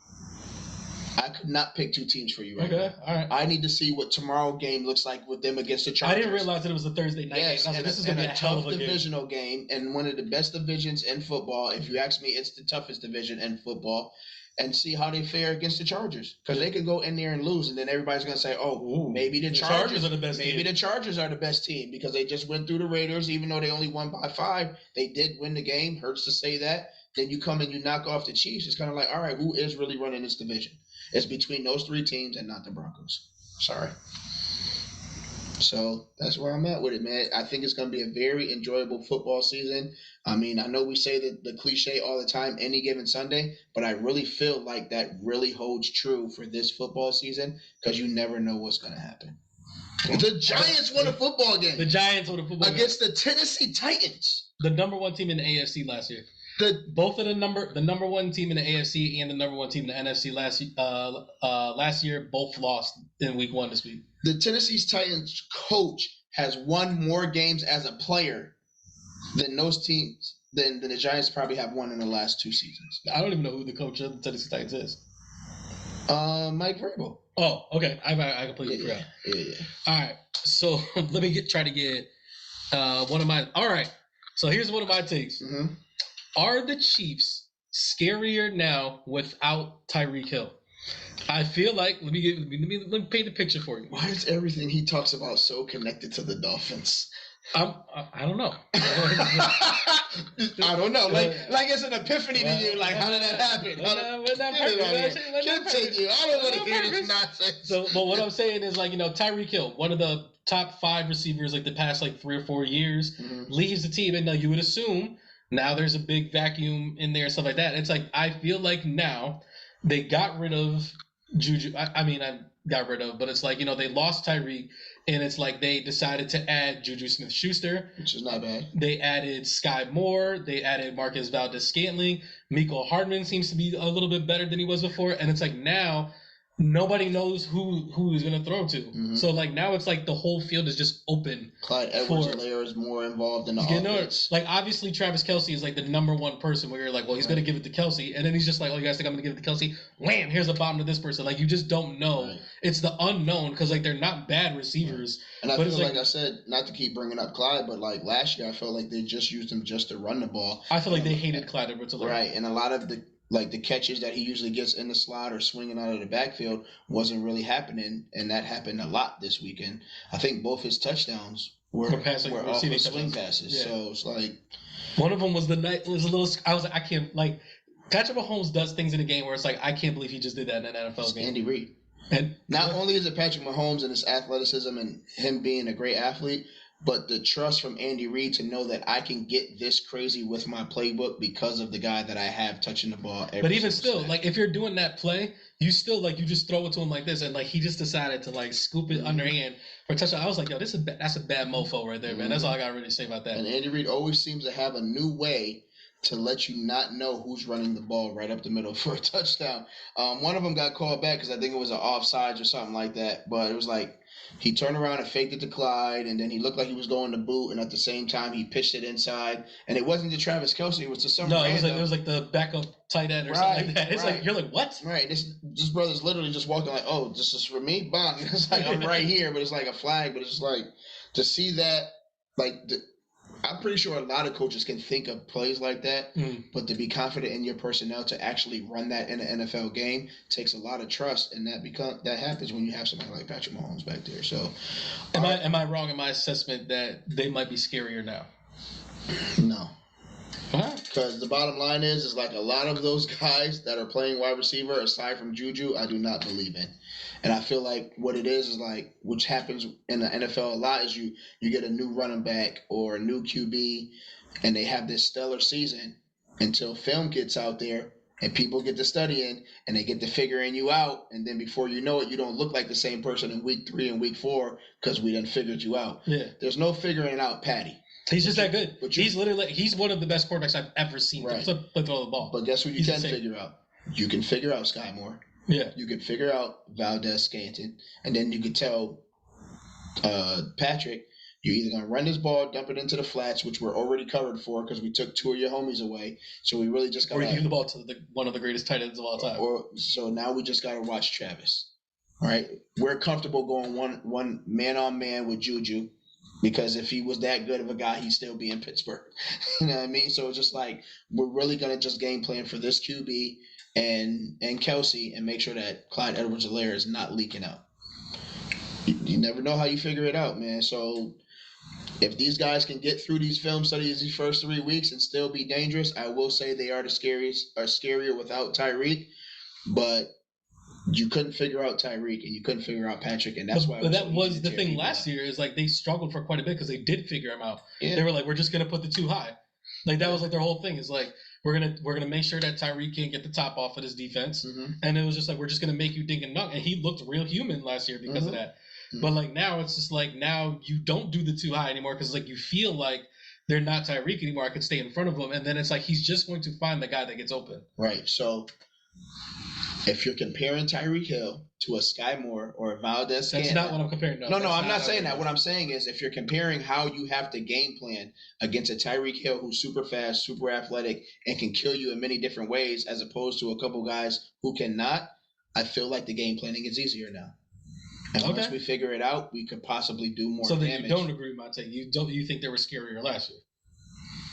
I could not pick 2 teams for you right now. Okay, all right. I need to see what tomorrow's game looks like with them against the Chargers. I didn't realize that it was a Thursday night game. Yes, this is going to be a hell of a divisional game and one of the best divisions in football. If you ask me, it's the toughest division in football. And see how they fare against the Chargers. Because they could go in there and lose, and then everybody's going to say, maybe the Chargers are the best team. Maybe the Chargers are the best team because they just went through the Raiders, even though they only won by 5. They did win the game. Hurts to say that. Then you come and you knock off the Chiefs. It's kind of like, all right, who is really running this division? It's between those 3 teams and not the Broncos. Sorry. So that's where I'm at with it, man. I think it's going to be a very enjoyable football season. I mean, I know we say the cliche all the time, any given Sunday, but I really feel like that really holds true for this football season because you never know what's going to happen. The Giants won a football game. The Giants won a football game. Against the Tennessee Titans. The number 1 team in the AFC last year. Both of the number 1 team in the AFC and the number 1 team in the NFC last year both lost in week 1 this week. The Tennessee Titans coach has won more games as a player than those teams than the Giants probably have won in the last 2 seasons. I don't even know who the coach of the Tennessee Titans is. Mike Vrabel. Oh, okay. I completely forgot. Yeah. All right. So let me try to get one of my. All right. So here's one of my takes. Mm-hmm. Are the Chiefs scarier now without Tyreek Hill? I feel like let me paint the picture for you. Why is everything he talks about so connected to the Dolphins? I don't know. I don't know. Like it's an epiphany to you. Like, how did that happen? Continue. I don't want to hear this nonsense. So, but what I'm saying is, like, Tyreek Hill, one of the top 5 receivers, like the past 3 or 4 years, leaves the team, and now you would assume now there's a big vacuum in there and stuff like that. It's like I feel like now they got rid of Juju. I got rid of, but it's like they lost Tyreek. And it's like they decided to add Juju Smith-Schuster. Which is not bad. They added Sky Moore. They added Marcus Valdez-Scantling. Mecole Hardman seems to be a little bit better than he was before. And it's like now nobody knows who he's going to throw to. Mm-hmm. So like now it's like the whole field is just open. Clyde Edwards-Helaire is more involved in the offense. Like obviously Travis Kelce is like the number one person where you're like, well, he's going to give it to Kelce. And then he's just like, oh, you guys think I'm going to give it to Kelce? Wham, here's the bottom to this person. Like you just don't know. Right. It's the unknown because like they're not bad receivers. And I feel like I said, not to keep bringing up Clyde, but like last year I felt like they just used him just to run the ball. I feel like they hated Clyde Edwards-Helaire. Right, and a lot of the catches that he usually gets in the slot or swinging out of the backfield wasn't really happening, and that happened a lot this weekend. I think both his touchdowns were off of swing passes. Yeah. So it's like one of them was a little. I was like, I can't like. Patrick Mahomes does things in a game where it's like I can't believe he just did that in an NFL game. Andy Reid. And not only is it Patrick Mahomes and his athleticism and him being a great athlete, but the trust from Andy Reid to know that I can get this crazy with my playbook because of the guy that I have touching the ball. But even still, like if you're doing that play, you still like you just throw it to him like this, and like he just decided to like scoop it underhand for a touchdown. I was like, yo, that's a bad mofo right there, man. That's all I got to really say about that. And Andy Reid always seems to have a new way to let you not know who's running the ball right up the middle for a touchdown. One of them got called back because I think it was an offsides or something like that. But it was like he turned around and faked it to Clyde, and then he looked like he was going to boot, and at the same time he pitched it inside. And it wasn't to Travis Kelce; it was to some. No, it was like the backup tight end or something like that. It's like you're like, what? Right. This brother's literally just walking like, oh, this is for me, bang. It's like I'm right here, but it's like a flag. But it's like to see that, like. I'm pretty sure a lot of coaches can think of plays like that, but to be confident in your personnel to actually run that in an NFL game takes a lot of trust, and that happens when you have somebody like Patrick Mahomes back there. So, am I wrong in my assessment that they might be scarier now? No. Because the bottom line is like a lot of those guys that are playing wide receiver, aside from Juju, I do not believe in. And I feel like what it is like, which happens in the NFL a lot, is you get a new running back or a new QB, and they have this stellar season until film gets out there and people get to studying and they get to figuring you out. And then before you know it, you don't look like the same person in week 3 and week 4 because we done figured you out. Yeah. There's no figuring out Patty. He's just that good. He's one of the best quarterbacks I've ever seen to throw the ball. But guess who you can figure out? You can figure out Sky Moore. Yeah. You can figure out Valdez-Scantling. And then you could tell Patrick, you're either going to run this ball, dump it into the flats, which we're already covered for because we took 2 of your homies away. So we really just got to... Or you give the ball to one of the greatest tight ends of all time. So now we just got to watch Travis. All right? We're comfortable going one man-on-man with Juju. Because if he was that good of a guy, he'd still be in Pittsburgh. You know what I mean? So it's just like we're really going to just game plan for this QB and Kelce and make sure that Clyde Edwards-Helaire is not leaking out. You never know how you figure it out, man. So if these guys can get through these film studies these first 3 weeks and still be dangerous, I will say they are scarier without Tyreek. But you couldn't figure out Tyreek and you couldn't figure out Patrick, and that's why. But that was the thing last year is like they struggled for quite a bit because they did figure him out. Yeah. They were like, we're just gonna put the 2 high. Like that was like their whole thing is like we're gonna make sure that Tyreek can't get the top off of his defense, and it was just like we're just gonna make you dink and dunk, and he looked real human last year because of that. But like now it's just like now you don't do the 2 high anymore because like you feel like they're not Tyreek anymore. I could stay in front of him, and then it's like he's just going to find the guy that gets open. Right. So. If you're comparing Tyreek Hill to a Sky Moore or a Valdez-Scantling... That's not what I'm comparing. No, I'm not saying that. What I'm saying is if you're comparing how you have to game plan against a Tyreek Hill who's super fast, super athletic, and can kill you in many different ways as opposed to a couple guys who cannot, I feel like the game planning is easier now. And once we figure it out, we could possibly do more damage. So then you don't agree with my take. You think they were scarier last year?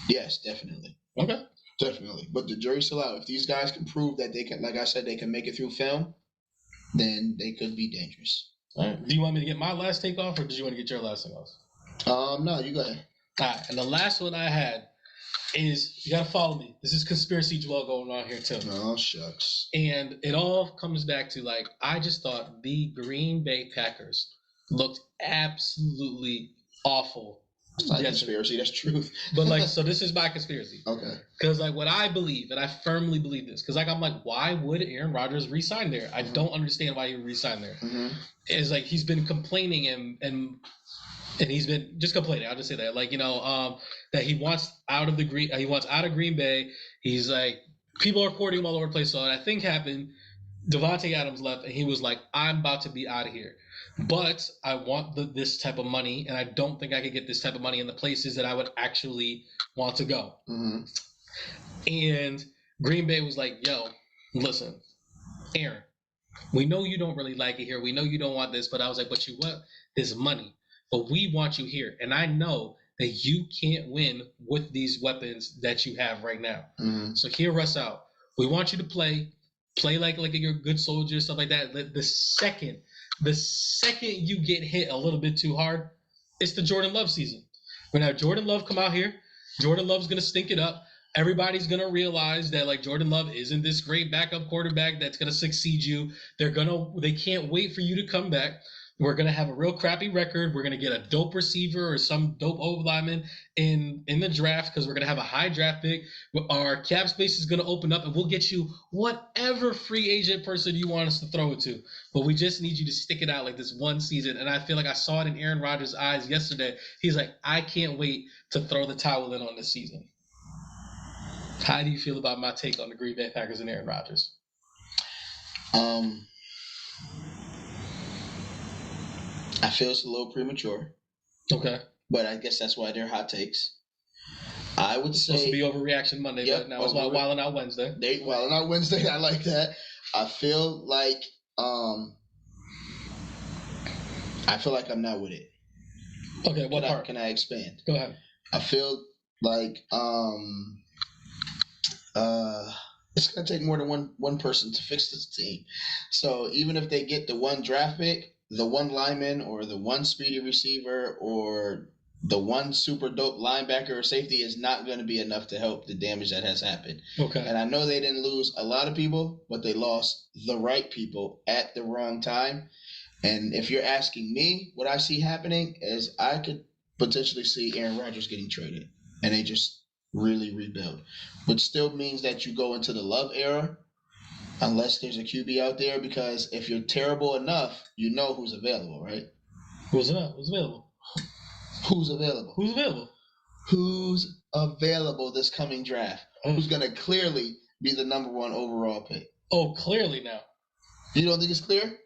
Yes, definitely. Okay. Definitely. But the jury's still out. If these guys can prove that they can, like I said, they can make it through film, then they could be dangerous. All right. Do you want me to get my last take off, or did you want to get your last take off? No, you go ahead. All right, and the last one I had is, you gotta follow me. This is conspiracy Joel going on here too. Oh, shucks. And it all comes back to, like, I just thought the Green Bay Packers looked absolutely awful. That's not conspiracy, that's truth. But, like, so this is my conspiracy. Okay. Because, like, what I believe, and I firmly believe this, because, like, I'm like, why would Aaron Rodgers re-sign there? I don't understand why he would re-sign there. It's like he's been complaining and he's been just complaining. I'll just say that, like, that he wants out of Green Bay. He's like, people are courting him all over the place. So I think happened, Devontae Adams left, and he was like, I'm about to be out of here. But I want this type of money, and I don't think I could get this type of money in the places that I would actually want to go. And Green Bay was like, yo, listen, Aaron, we know you don't really like it here. We know you don't want this. But I was like, but you want this money. But we want you here. And I know that you can't win with these weapons that you have right now. So hear us out. We want you to play like you're a good soldier, stuff like that. The second you get hit a little bit too hard, it's the Jordan Love season. We're gonna have Jordan Love come out here. Jordan Love's gonna stink it up. Everybody's gonna realize that, like, Jordan Love isn't this great backup quarterback that's gonna succeed you. They can't wait for you to come back. We're going to have a real crappy record. We're going to get a dope receiver or some dope O-lineman in the draft because we're going to have a high draft pick. Our cap space is going to open up, and we'll get you whatever free agent person you want us to throw it to. But we just need you to stick it out like this one season. And I feel like I saw it in Aaron Rodgers' eyes yesterday. He's like, I can't wait to throw the towel in on this season. How do you feel about my take on the Green Bay Packers and Aaron Rodgers? I feel it's a little premature. Okay. But I guess that's why they're hot takes. I would say... Supposed to be overreaction Monday, but now it's Wildin' Out Wednesday. Wildin' Out Wednesday, I like that. I feel like I'm not with it. Okay, what part? Can I expand? Go ahead. I feel like it's going to take more than one person to fix this team. So even if they get the one draft pick, the one lineman or the one speedy receiver or the one super dope linebacker or safety is not going to be enough to help the damage that has happened. Okay. And I know they didn't lose a lot of people, but they lost the right people at the wrong time. And if you're asking me what I see happening is I could potentially see Aaron Rodgers getting traded and they just really rebuild, which still means that you go into the Love era. Unless there's a QB out there, because if you're terrible enough, you know who's available, right? Who's available? Who's available? Who's available? Who's available this coming draft? Who's going to clearly be the number one overall pick? Oh, clearly now. You don't think it's clear?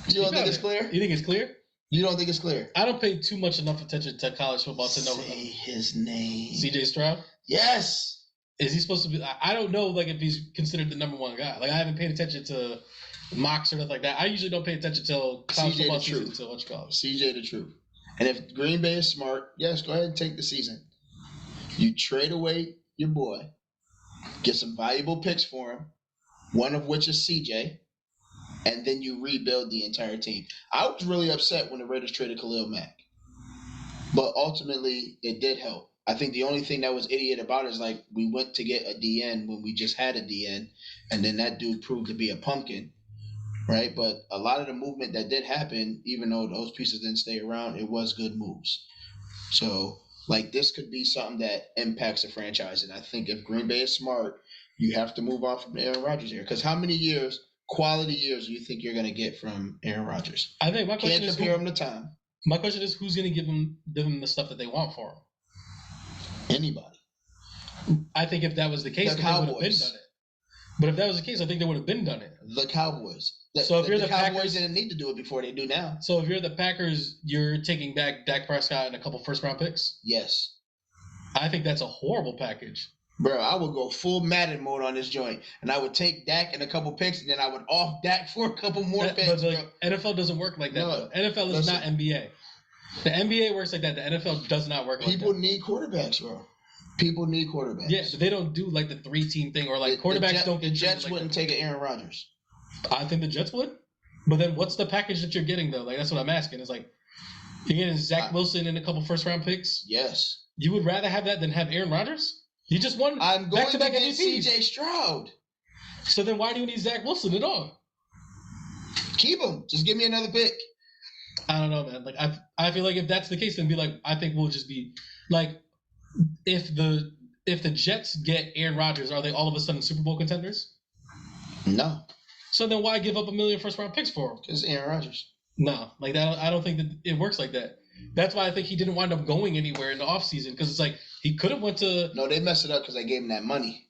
You don't think it's clear? You think it's clear? You don't think it's clear? I don't pay too much enough attention to college football to know. Say his name. CJ Stroud? Yes. Is he supposed to be? I don't know, like, if he's considered the number one guy. Like, I haven't paid attention to mocks or nothing like that. I usually don't pay attention till college football season until what you call it. CJ the truth. And if Green Bay is smart, yes, go ahead and take the season. You trade away your boy, get some valuable picks for him, one of which is CJ, and then you rebuild the entire team. I was really upset when the Raiders traded Khalil Mack, but ultimately it did help. I think the only thing that was idiot about it is, like, we went to get a DN when we just had a DN, and then that dude proved to be a pumpkin, right? But a lot of the movement that did happen, even though those pieces didn't stay around, it was good moves. So, like, this could be something that impacts the franchise, and I think if Green Bay is smart, you have to move on from Aaron Rodgers here. Because how many years, quality years, do you think you're going to get from Aaron Rodgers? I think my question Can't compare him to time. My question is, who's going to give them the stuff that they want for him? Anybody. I think if that was the case, the then they would have been Cowboys. done it. But if that was the case, I think they would have been done it. The Cowboys. So if you're the Cowboys Packers, didn't need to do it before they do now. So if you're the Packers, you're taking back Dak Prescott and a couple first-round picks? Yes. I think that's a horrible package. Bro, I would go full Madden mode on this joint, and I would take Dak and a couple picks, and then I would off Dak for a couple more picks. But NFL doesn't work like that. No, NFL is not NBA. The NBA works like that. The NFL does not work like that. People need quarterbacks, bro. People need quarterbacks. Yeah, but they don't do like the 3-team thing, or like quarterbacks don't get. The Jets wouldn't take an Aaron Rodgers. I think the Jets would. But then what's the package that you're getting though? Like, that's what I'm asking. It's like, You're getting Zach Wilson and a couple first-round picks. Yes. You would rather have that than have Aaron Rodgers? You just won I'm going back-to-back to get MVPs. CJ Stroud. So then why do you need Zach Wilson at all? Keep him. Just give me another pick. I don't know, man. Like I feel like if that's the case, then be like, I think we'll just be like, if the Jets get Aaron Rodgers, are they all of a sudden Super Bowl contenders? No. So then why give up $1 million first-round picks for him? Because Aaron Rodgers. No, like that. I don't think that it works like that. That's why I think he didn't wind up going anywhere in the offseason, because it's like he could have went to. No, they messed it up because they gave him that money.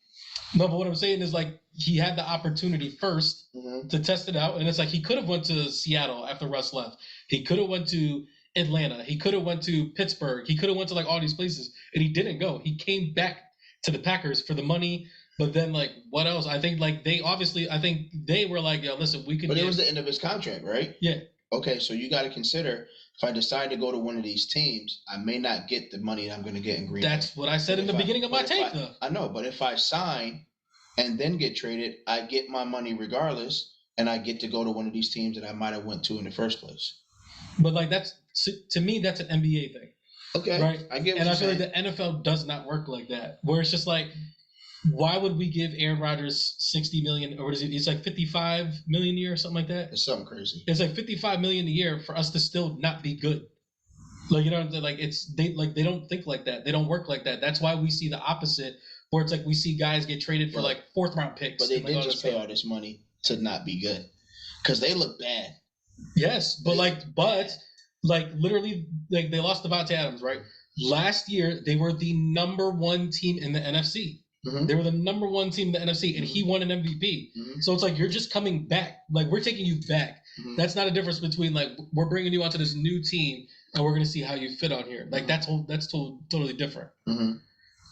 No, but what I'm saying is like he had the opportunity first to test it out, and it's like he could have went to Seattle after Russ left. He could have went to Atlanta. He could have went to Pittsburgh. He could have went to like all these places, and he didn't go. He came back to the Packers for the money. But then, like, what else? I think, like, I think they were like, yo, listen, we could. But it was the end of his contract, right? Yeah. Okay, so you got to consider, if I decide to go to one of these teams, I may not get the money that I'm going to get in Green Bay. That's what I said in the beginning of my take, though. I know, but if I sign and then get traded, I get my money regardless, and I get to go to one of these teams that I might have went to in the first place. But, like, to me, that's an NBA thing. Okay, right? I get what and I you're feel saying. like the NFL does not work like that, where it's just like, why would we give Aaron Rodgers $60 million, or what is it? It's like $55 million a year or something like that. It's something crazy. It's like $55 million a year for us to still not be good. Like, you know, like they don't think like that. They don't work like that. That's why we see the opposite, where it's like we see guys get traded for like 4th-round picks. But they like, did just pay all this money to not be good, because they look bad. Yes, but literally, like they lost Devontae Adams, right? Last year they were the number 1 team in the NFC. Mm-hmm. They were the number 1 team in the NFC, and he won an MVP. Mm-hmm. So it's like you're just coming back. Like, we're taking you back. Mm-hmm. That's not a difference between like we're bringing you onto this new team and we're going to see how you fit on here. Like that's totally different. Mm-hmm.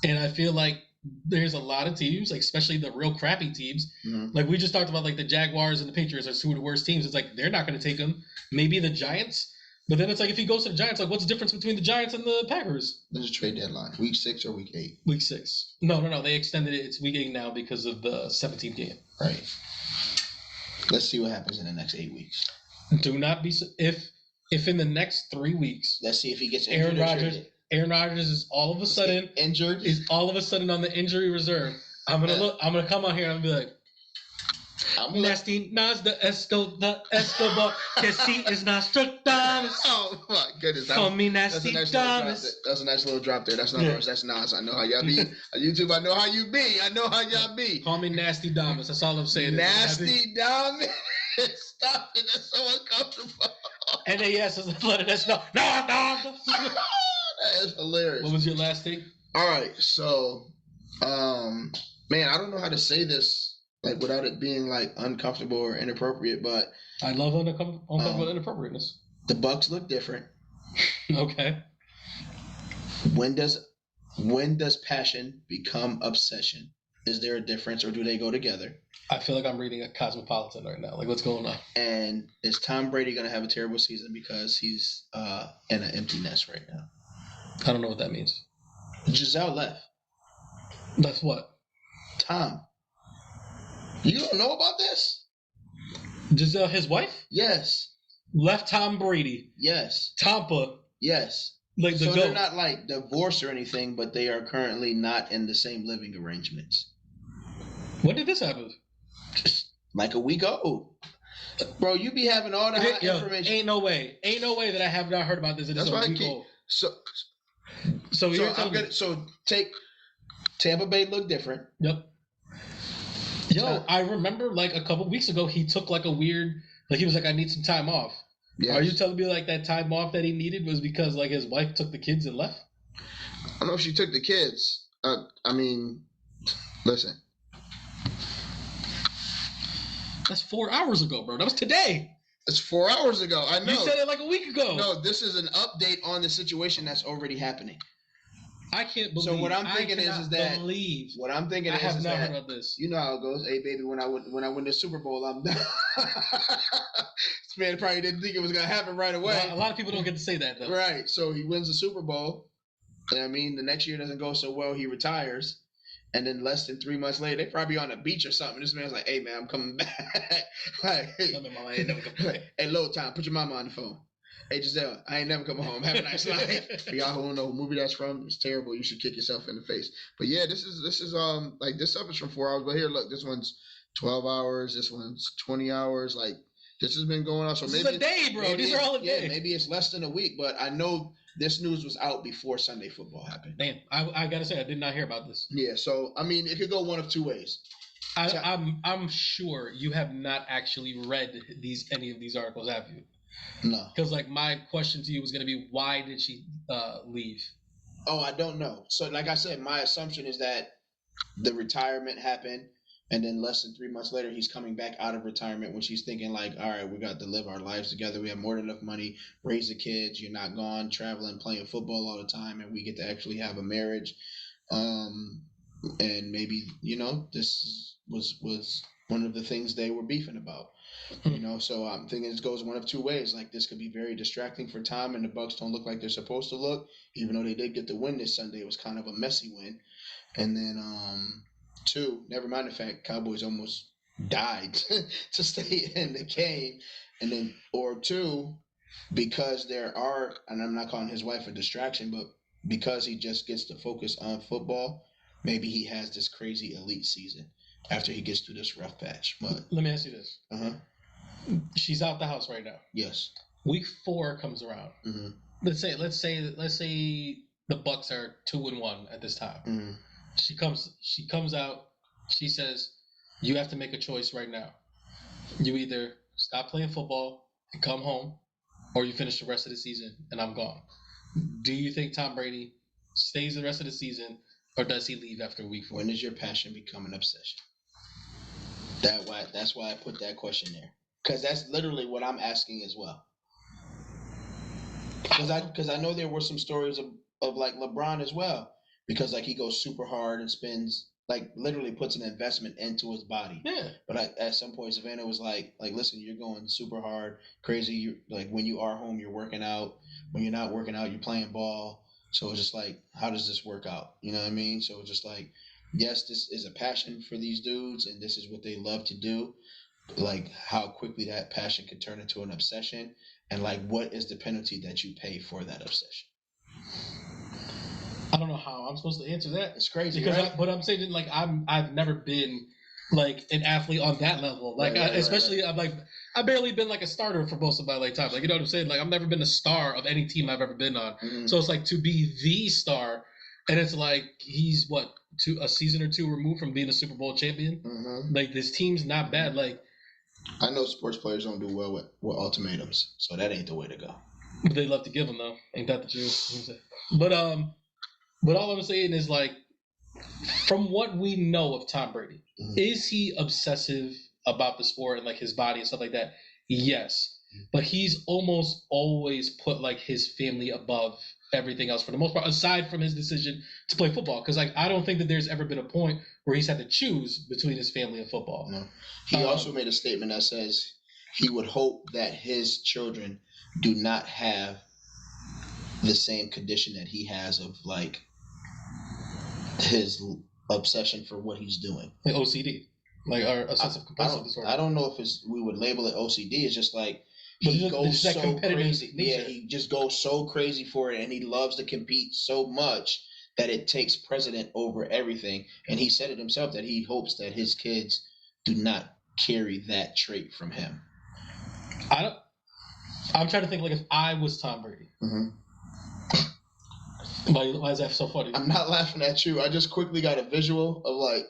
And I feel like there's a lot of teams, like especially the real crappy teams. Mm-hmm. Like we just talked about, like the Jaguars and the Patriots are 2 of the worst teams. It's like they're not going to take him. Maybe the Giants. But then it's like if he goes to the Giants, like what's the difference between the Giants and the Packers? There's a trade deadline. Week 6 or week 8? Week 6. No. They extended it. It's week 8 now because of the 17th game. Right. Let's see what happens in the next 8 weeks. Do not be if in the next 3 weeks. Let's see if he gets injured. Aaron Rodgers is all of a sudden injured. Is all of a sudden on the injury reserve. I'm gonna come out here and be like, Nasty Nas the Escobar, que si es Nostradamus. Oh my goodness! Call me Nasty Damas. That's a nice little drop there. That's not ours. That's Nas. I know how y'all be. On YouTube, I know how you be. I know how y'all be. Call me Nasty Damas. That's all I'm saying. Nasty Damas. Stop it. That's so uncomfortable. NAS is letting us know. No. That is hilarious. What was your last take? All right, so, man, I don't know how to say this like without it being like uncomfortable or inappropriate, but I love uncomfortable inappropriateness. The Bucks look different. Okay. When does passion become obsession? Is there a difference, or do they go together? I feel like I'm reading a Cosmopolitan right now. Like, what's going on? And is Tom Brady going to have a terrible season because he's in an empty nest right now? I don't know what that means. Giselle left. That's what? Tom. You don't know about this? Giselle, his wife? Yes. Left Tom Brady. Yes. Tampa. Yes. Like the so goat. They're not like divorced or anything, but they are currently not in the same living arrangements. When did this happen? Just like a week old. Bro, you be having all the hot information. Ain't no way that I have not heard about this. That's why I keep. So take Tampa Bay look different. Yep. Yo, I remember like a couple weeks ago he took like a weird, like he was like, I need some time off. Yes. Are you telling me like that time off that he needed was because like his wife took the kids and left? I don't know if she took the kids. I mean, listen. That's 4 hours ago, bro. That was today. It's 4 hours ago. I know. You said it like a week ago. No, this is an update on the situation that's already happening. I can't believe. So what I'm thinking is that what I'm thinking I is have not heard about this. You know how it goes. Hey, baby, when I win the Super Bowl, I'm done. This man probably didn't think it was gonna happen right away. A lot of people don't get to say that though. Right. So he wins the Super Bowl. And I mean, the next year doesn't go so well. He retires. And then less than 3 months later, they probably on the beach or something. This man's like, "Hey, man, I'm coming back." Like, hey, low time. Put your mama on the phone. Hey Giselle, I ain't never coming home. Have a nice life. For y'all who don't know what movie that's from, it's terrible. You should kick yourself in the face. But yeah, this is like this stuff is from 4 hours. But here, look, this one's 12 hours. This one's 20 hours. Like this has been going on. So this maybe is a day, bro. These are all a day. Maybe it's less than a week, but I know this news was out before Sunday football happened. Damn, I gotta say I did not hear about this. Yeah, so I mean, it could go one of two ways. I'm sure you have not actually read any of these articles, have you? No. Because like my question to you was gonna be, why did she leave? Oh, I don't know. So like I said, my assumption is that the retirement happened, and then less than 3 months later, he's coming back out of retirement when she's thinking like, all right, we got to live our lives together. We have more than enough money, raise the kids. You're not gone traveling, playing football all the time, and we get to actually have a marriage. And maybe, this was one of the things they were beefing about. So I'm thinking it goes one of two ways. Like this could be very distracting for Tom, and the Bucks don't look like they're supposed to look, even though they did get the win this Sunday. It was kind of a messy win. And then two, never mind the fact Cowboys almost died to stay in the game. And then, or two, because there are, and I'm not calling his wife a distraction, but because he just gets to focus on football, maybe he has this crazy elite season after he gets through this rough patch. But let me ask you this. Uh-huh. She's out the house right now. Yes. Week 4 comes around. Mm-hmm. Let's say the Bucks are 2-1 at this time. Mm-hmm. She comes out. She says, "You have to make a choice right now. You either stop playing football and come home, or you finish the rest of the season and I'm gone." Do you think Tom Brady stays the rest of the season, or does he leave after week 4? When does your passion become an obsession? That's why I put that question there. Because that's literally what I'm asking as well. Because I know there were some stories of like LeBron as well. Because like he goes super hard and spends, like literally puts an investment into his body. Yeah. But at some point, Savannah was like, listen, you're going super hard, crazy. You like when you are home, you're working out. When you're not working out, you're playing ball. So it's just like, how does this work out? You know what I mean? So it's just like, yes, this is a passion for these dudes, and this is what they love to do. Like how quickly that passion can turn into an obsession, and like what is the penalty that you pay for that obsession? I don't know how I'm supposed to answer that. It's crazy, because right? But I'm saying like I've never been like an athlete on that level. Like especially I'm like I've barely been like a starter for most of my like time. Like you know what I'm saying? Like I've never been a star of any team I've ever been on. Mm-hmm. So it's like to be the star, and it's like he's a season or two removed from being a Super Bowl champion. Mm-hmm. Like this team's not bad. Like I know sports players don't do well with ultimatums, so that ain't the way to go. But they love to give them though. Ain't that the truth? But all I'm saying is like, from what we know of Tom Brady, mm-hmm. is he obsessive about the sport and like his body and stuff like that? Yes, but he's almost always put like his family above everything else for the most part, aside from his decision to play football. Because like I don't think that there's ever been a point where he's had to choose between his family and football. No. He also made a statement that says he would hope that his children do not have the same condition that he has of like his obsession for what he's doing. Like OCD, like our obsessive compulsive disorder. I don't know if we would label it OCD. It's just like he goes so crazy. Nature. Yeah, he just goes so crazy for it, and he loves to compete so much that it takes precedent over everything. And he said it himself that he hopes that his kids do not carry that trait from him. I'm trying to think like if I was Tom Brady. Mm-hmm. Why is that so funny? I'm not laughing at you. I just quickly got a visual of like,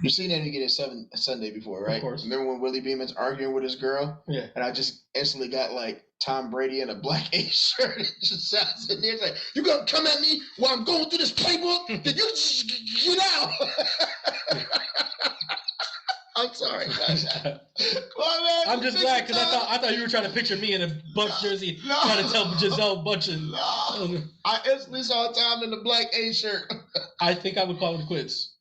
you've seen Andy get a Sunday before, right? Of course. Remember when Willie Beeman's arguing with his girl? Yeah. And I just instantly got like Tom Brady in a black A shirt. It just sounds in there. It's like, you gonna come at me while I'm going through this playbook? Then you just get out. I'm sorry. I'm just glad because I thought you were trying to picture me in a Bucks jersey trying to tell Giselle a bunch of. No. I instantly saw Tom in the black A shirt. I think I would call it quits.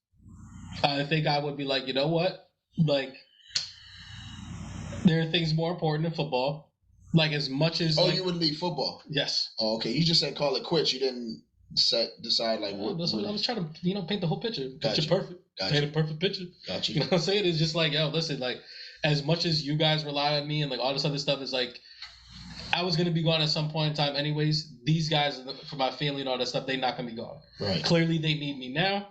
I think I would be like, you know what? Like, there are things more important than football. Like as much as. Oh, like, you would leave football? Yes. Oh, okay. You just said call it quits. You didn't decide like what. I was trying to paint the whole picture. Gotcha. Picture perfect. Paint a perfect picture. Gotcha. You know what I'm saying? It's just like, yo, listen, like, as much as you guys rely on me and like all this other stuff is like, I was gonna be gone at some point in time, anyways. These guys, for my family and all that stuff, they're not gonna be gone. Right. Clearly, they need me now.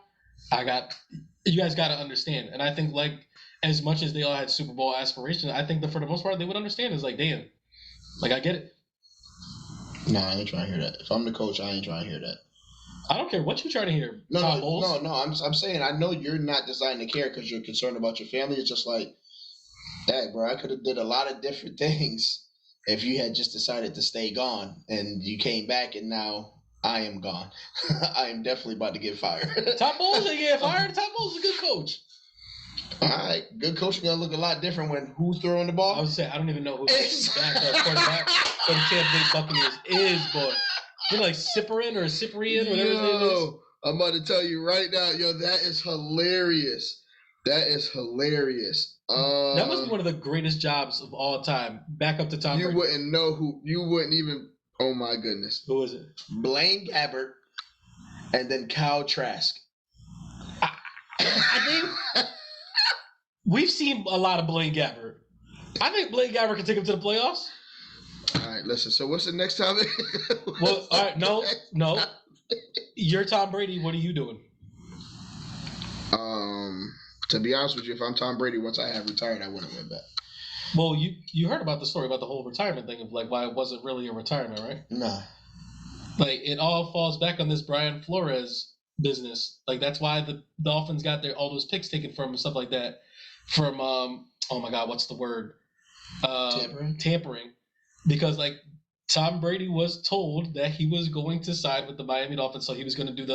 You guys got to understand, and I think like as much as they all had Super Bowl aspirations, I think that for the most part they would understand. Is like, damn, like I get it. Nah, I ain't trying to hear that. If I'm the coach, I ain't trying to hear that. I don't care what you trying to hear. No. I'm saying I know you're not designed to care because you're concerned about your family. It's just like, that, bro. I could have did a lot of different things if you had just decided to stay gone and you came back and now I am gone. I am definitely about to get fired. Top Bowles ain't get fired. Top Bowles is a good coach. All right, good coaching gonna look a lot different when who's throwing the ball. I was saying I don't even know who the quarterback for the Tampa Bay Buccaneers is, but you're like Cyprian or Cyprian, whatever his name is. I'm about to tell you right now, yo, that is hilarious. That That must be one of the greatest jobs of all time. Back up to Tom Brady. You wouldn't know who. You wouldn't even. Oh my goodness. Who is it? Blaine Gabbert, and then Kyle Trask. I think we've seen a lot of Blaine Gabbert. I think Blaine Gabbert can take him to the playoffs. All right, listen. So what's the next topic? Well, all right, no. You're Tom Brady. What are you doing? To be honest with you, if I'm Tom Brady, once I have retired, I wouldn't win back. Well, you heard about the story about the whole retirement thing of like why it wasn't really a retirement, right? Nah. Like it all falls back on this Brian Flores business. Like that's why the Dolphins got all those picks taken from and stuff like that. From oh my God, what's the word? Tampering. Because like Tom Brady was told that he was going to side with the Miami Dolphins, so he was going to do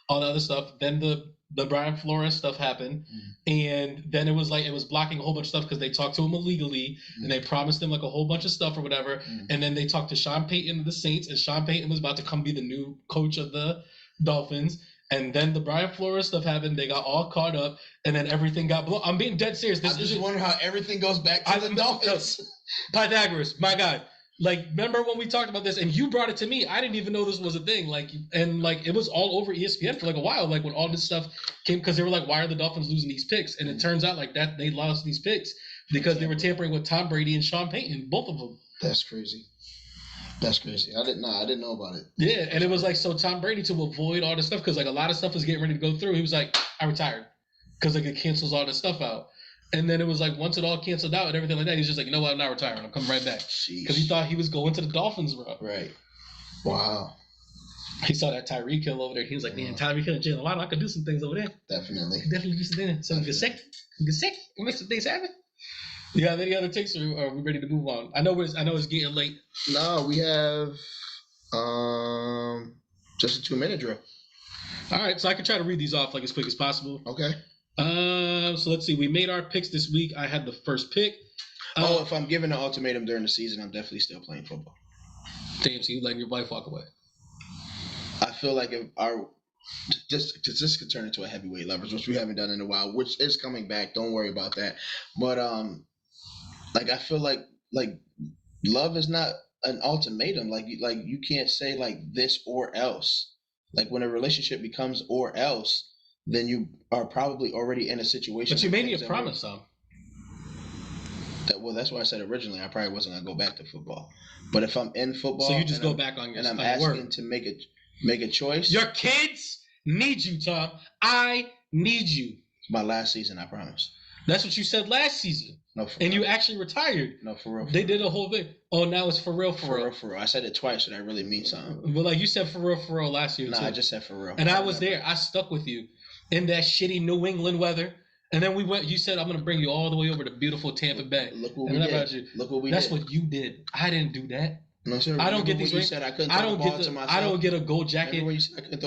all the other stuff. Then the Brian Flores stuff happened, and then it was blocking a whole bunch of stuff because they talked to him illegally, and they promised him like a whole bunch of stuff or whatever, and then they talked to Sean Payton of the Saints, and Sean Payton was about to come be the new coach of the Dolphins, and then the Brian Flores stuff happened, they got all caught up, and then everything got blown. I'm being dead serious. I just wonder how everything goes back to the Dolphins. Pythagoras, my God. Like, remember when we talked about this and you brought it to me? I didn't even know this was a thing. Like, and like, it was all over ESPN for like a while. Like, when all this stuff came, because they were like, why are the Dolphins losing these picks? And it turns out like that they lost these picks because they were tampering with Tom Brady and Sean Payton, both of them. That's crazy. I didn't know about it. Yeah, and it was like, so Tom Brady, to avoid all this stuff, because like a lot of stuff was getting ready to go through, he was like, I retired. Because like it cancels all this stuff out. And then it was like, once it all canceled out and everything like that, he's just like, you know what, I'm not retiring. I'm coming right back. Because he thought he was going to the Dolphins, bro. Right. Wow. He saw that Tyreek Hill over there. He was like, man, Tyreek Hill and Jalen Waddle, I could do some things over there. Definitely do some things. So get sick. We'll make some things happen. You have any other takes, or are we ready to move on? I know it's getting late. No, we have just a 2-minute drill. All right, so I can try to read these off like as quick as possible. Okay. So let's see. We made our picks this week. I had the first pick. If I'm given an ultimatum during the season, I'm definitely still playing football. Damn, so you letting your wife walk away? I feel like if this could turn into a heavyweight leverage, which we haven't done in a while, which is coming back. Don't worry about that. But like I feel like love is not an ultimatum. Like you can't say like this or else. Like when a relationship becomes or else, then you are probably already in a situation. But you made me a promise, though. That's why I said originally I probably wasn't gonna go back to football. But if I'm in football, so you just go back on your and I'm asking to make a choice. Your kids need you, Tom. I need you. It's my last season, I promise. That's what you said last season. No, and you actually retired. No, for real. They did a whole thing. Oh, now it's for real. For real. I said it twice, so that really means something. But like you said for real last year. No, too. I just said for real. And I was there. I stuck with you in that shitty New England weather. And then we went. You said I'm going to bring you all the way over to beautiful Tampa Bay. Look what we did. That's what you did. I didn't do that. No, sir. I don't get these rings. I don't get a gold jacket.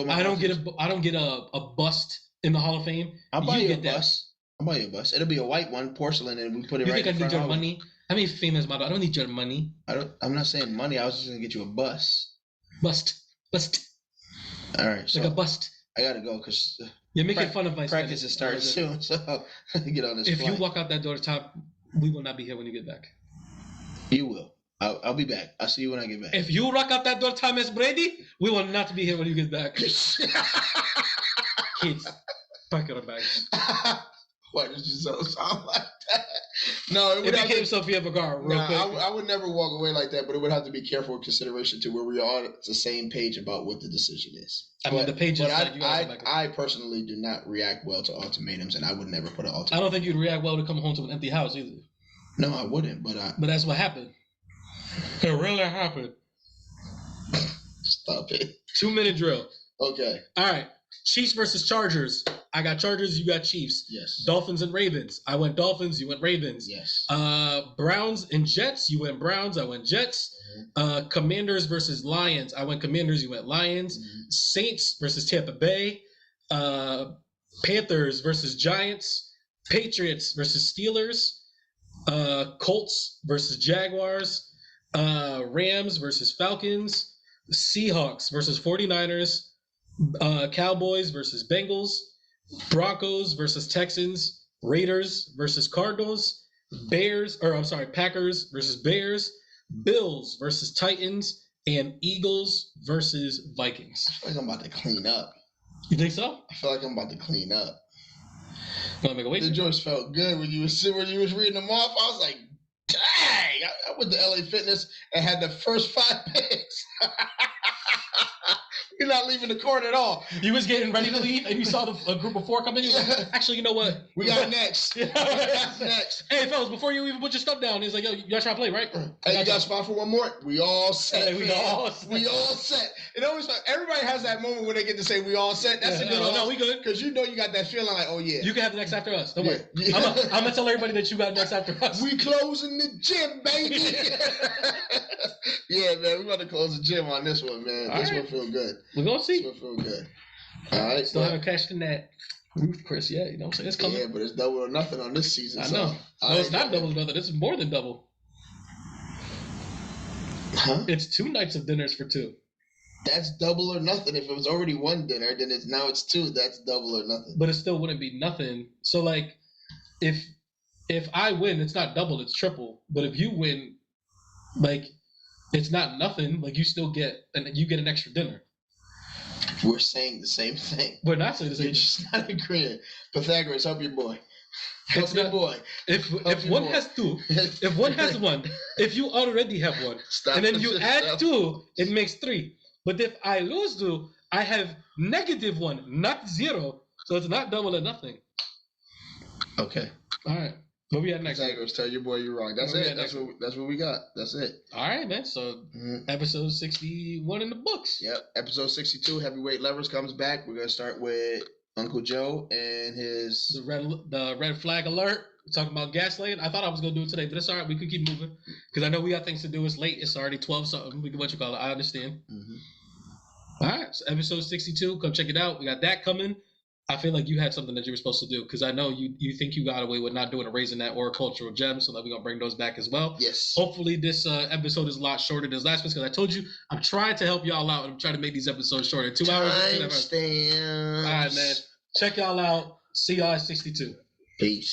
I don't get a bust in the Hall of Fame. I'll buy you a bust. It'll be a white one, porcelain, and we put it right in front of you. You think I need your money? I mean, famous model. I don't need your money. I'm not saying money. I was just gonna get you a bust. Bust. All right. So like a bust. I gotta go because you're making fun of my practice is starting soon. So get on this. If you walk out that door, Tom, we will not be here when you get back. You will. I'll be back. I'll see you when I get back. If you walk out that door, Thomas Brady, we will not be here when you get back. Kids, pack your bags. Why did you sound like that? No, It became Sofia Vergara real quick. I would never walk away like that, but it would have to be careful consideration to where we are on the same page about what the decision is. I mean, the page is but I personally do not react well to ultimatums, and I would never put an ultimatum. I don't think you'd react well to come home to an empty house either. No, I wouldn't, but that's what happened. It really happened. Stop it. 2-minute drill. Okay. All right. Chiefs versus Chargers. I got Chargers, you got Chiefs. Yes. Dolphins and Ravens. I went Dolphins, you went Ravens. Yes. Browns and Jets. You went Browns, I went Jets. Mm-hmm. Commanders versus Lions. I went Commanders, you went Lions. Mm-hmm. Saints versus Tampa Bay. Panthers versus Giants. Patriots versus Steelers. Colts versus Jaguars. Rams versus Falcons. Seahawks versus 49ers. Cowboys versus Bengals. Broncos versus Texans. Raiders versus Cardinals. Packers versus Bears. Bills versus Titans. And Eagles versus Vikings. I feel like I'm about to clean up. You think so? I feel like I'm about to clean up. Want to make a wait? The joints felt good when you was reading them off. I was like, dang! I went to LA Fitness and had the first 5 picks. You're not leaving the court at all. You was getting ready to leave, and you saw a group of 4 come in. Like, actually, you know what? We got next. Next. Hey, fellas, before you even put your stuff down, he's like, yo, y'all trying to play, right? Hey, you got a spot for one more? We all set. Hey, we all set. It always everybody has that moment when they get to say we all set. That's a good one. No, we good. Because you know you got that feeling like, oh yeah. You can have the next after us. Don't worry. Yeah. I'm gonna tell everybody that you got next after us. We closing the gym, baby. Yeah, man, we about to close the gym on this one, man. This one feel good. We're gonna see. This one feel good. All right. Still haven't cashed in that Ruth Chris yet. You know what I'm saying? It's coming. Yeah, but it's double or nothing on this season. I know. No, it's not double or nothing. It's more than double. Huh? It's 2 nights of dinners for 2. That's double or nothing. If it was already 1 dinner, then now it's 2. That's double or nothing. But it still wouldn't be nothing. So like, if I win, it's not double, it's triple. But if you win, like, it's not nothing. Like, you still get an extra dinner. We're saying the same thing. We're not saying the same thing. You're just not agreeing. Pythagoras, help your boy. Help your boy. If one has 2, if one has 1, if you already have 1, and then you add 2, it makes 3. But if I lose 2, I have -1, not 0. So it's not double or nothing. Okay. All right. What we got next? Pythagoras, tell your boy you're wrong. That's it. That's what we got. That's it. All right, man. So episode 61 in the books. Yep. Episode 62, Heavyweight Levers comes back. We're gonna start with Uncle Joe and his the red flag alert. We're talking about gaslighting. I thought I was gonna do it today, but it's all right. We can keep moving because I know we got things to do. It's late. It's already 12 something. We can I understand. Mm-hmm. All right. So episode 62. Come check it out. We got that coming. I feel like you had something that you were supposed to do because I know you think you got away with not doing a Raising That or a Cultural Gem, so that we're going to bring those back as well. Yes. Hopefully this episode is a lot shorter than last one because I told you I'm trying to help y'all out and I'm trying to make these episodes shorter. 2 hours. Time stamps. All right, man. Check y'all out. See y'all at 62. Peace.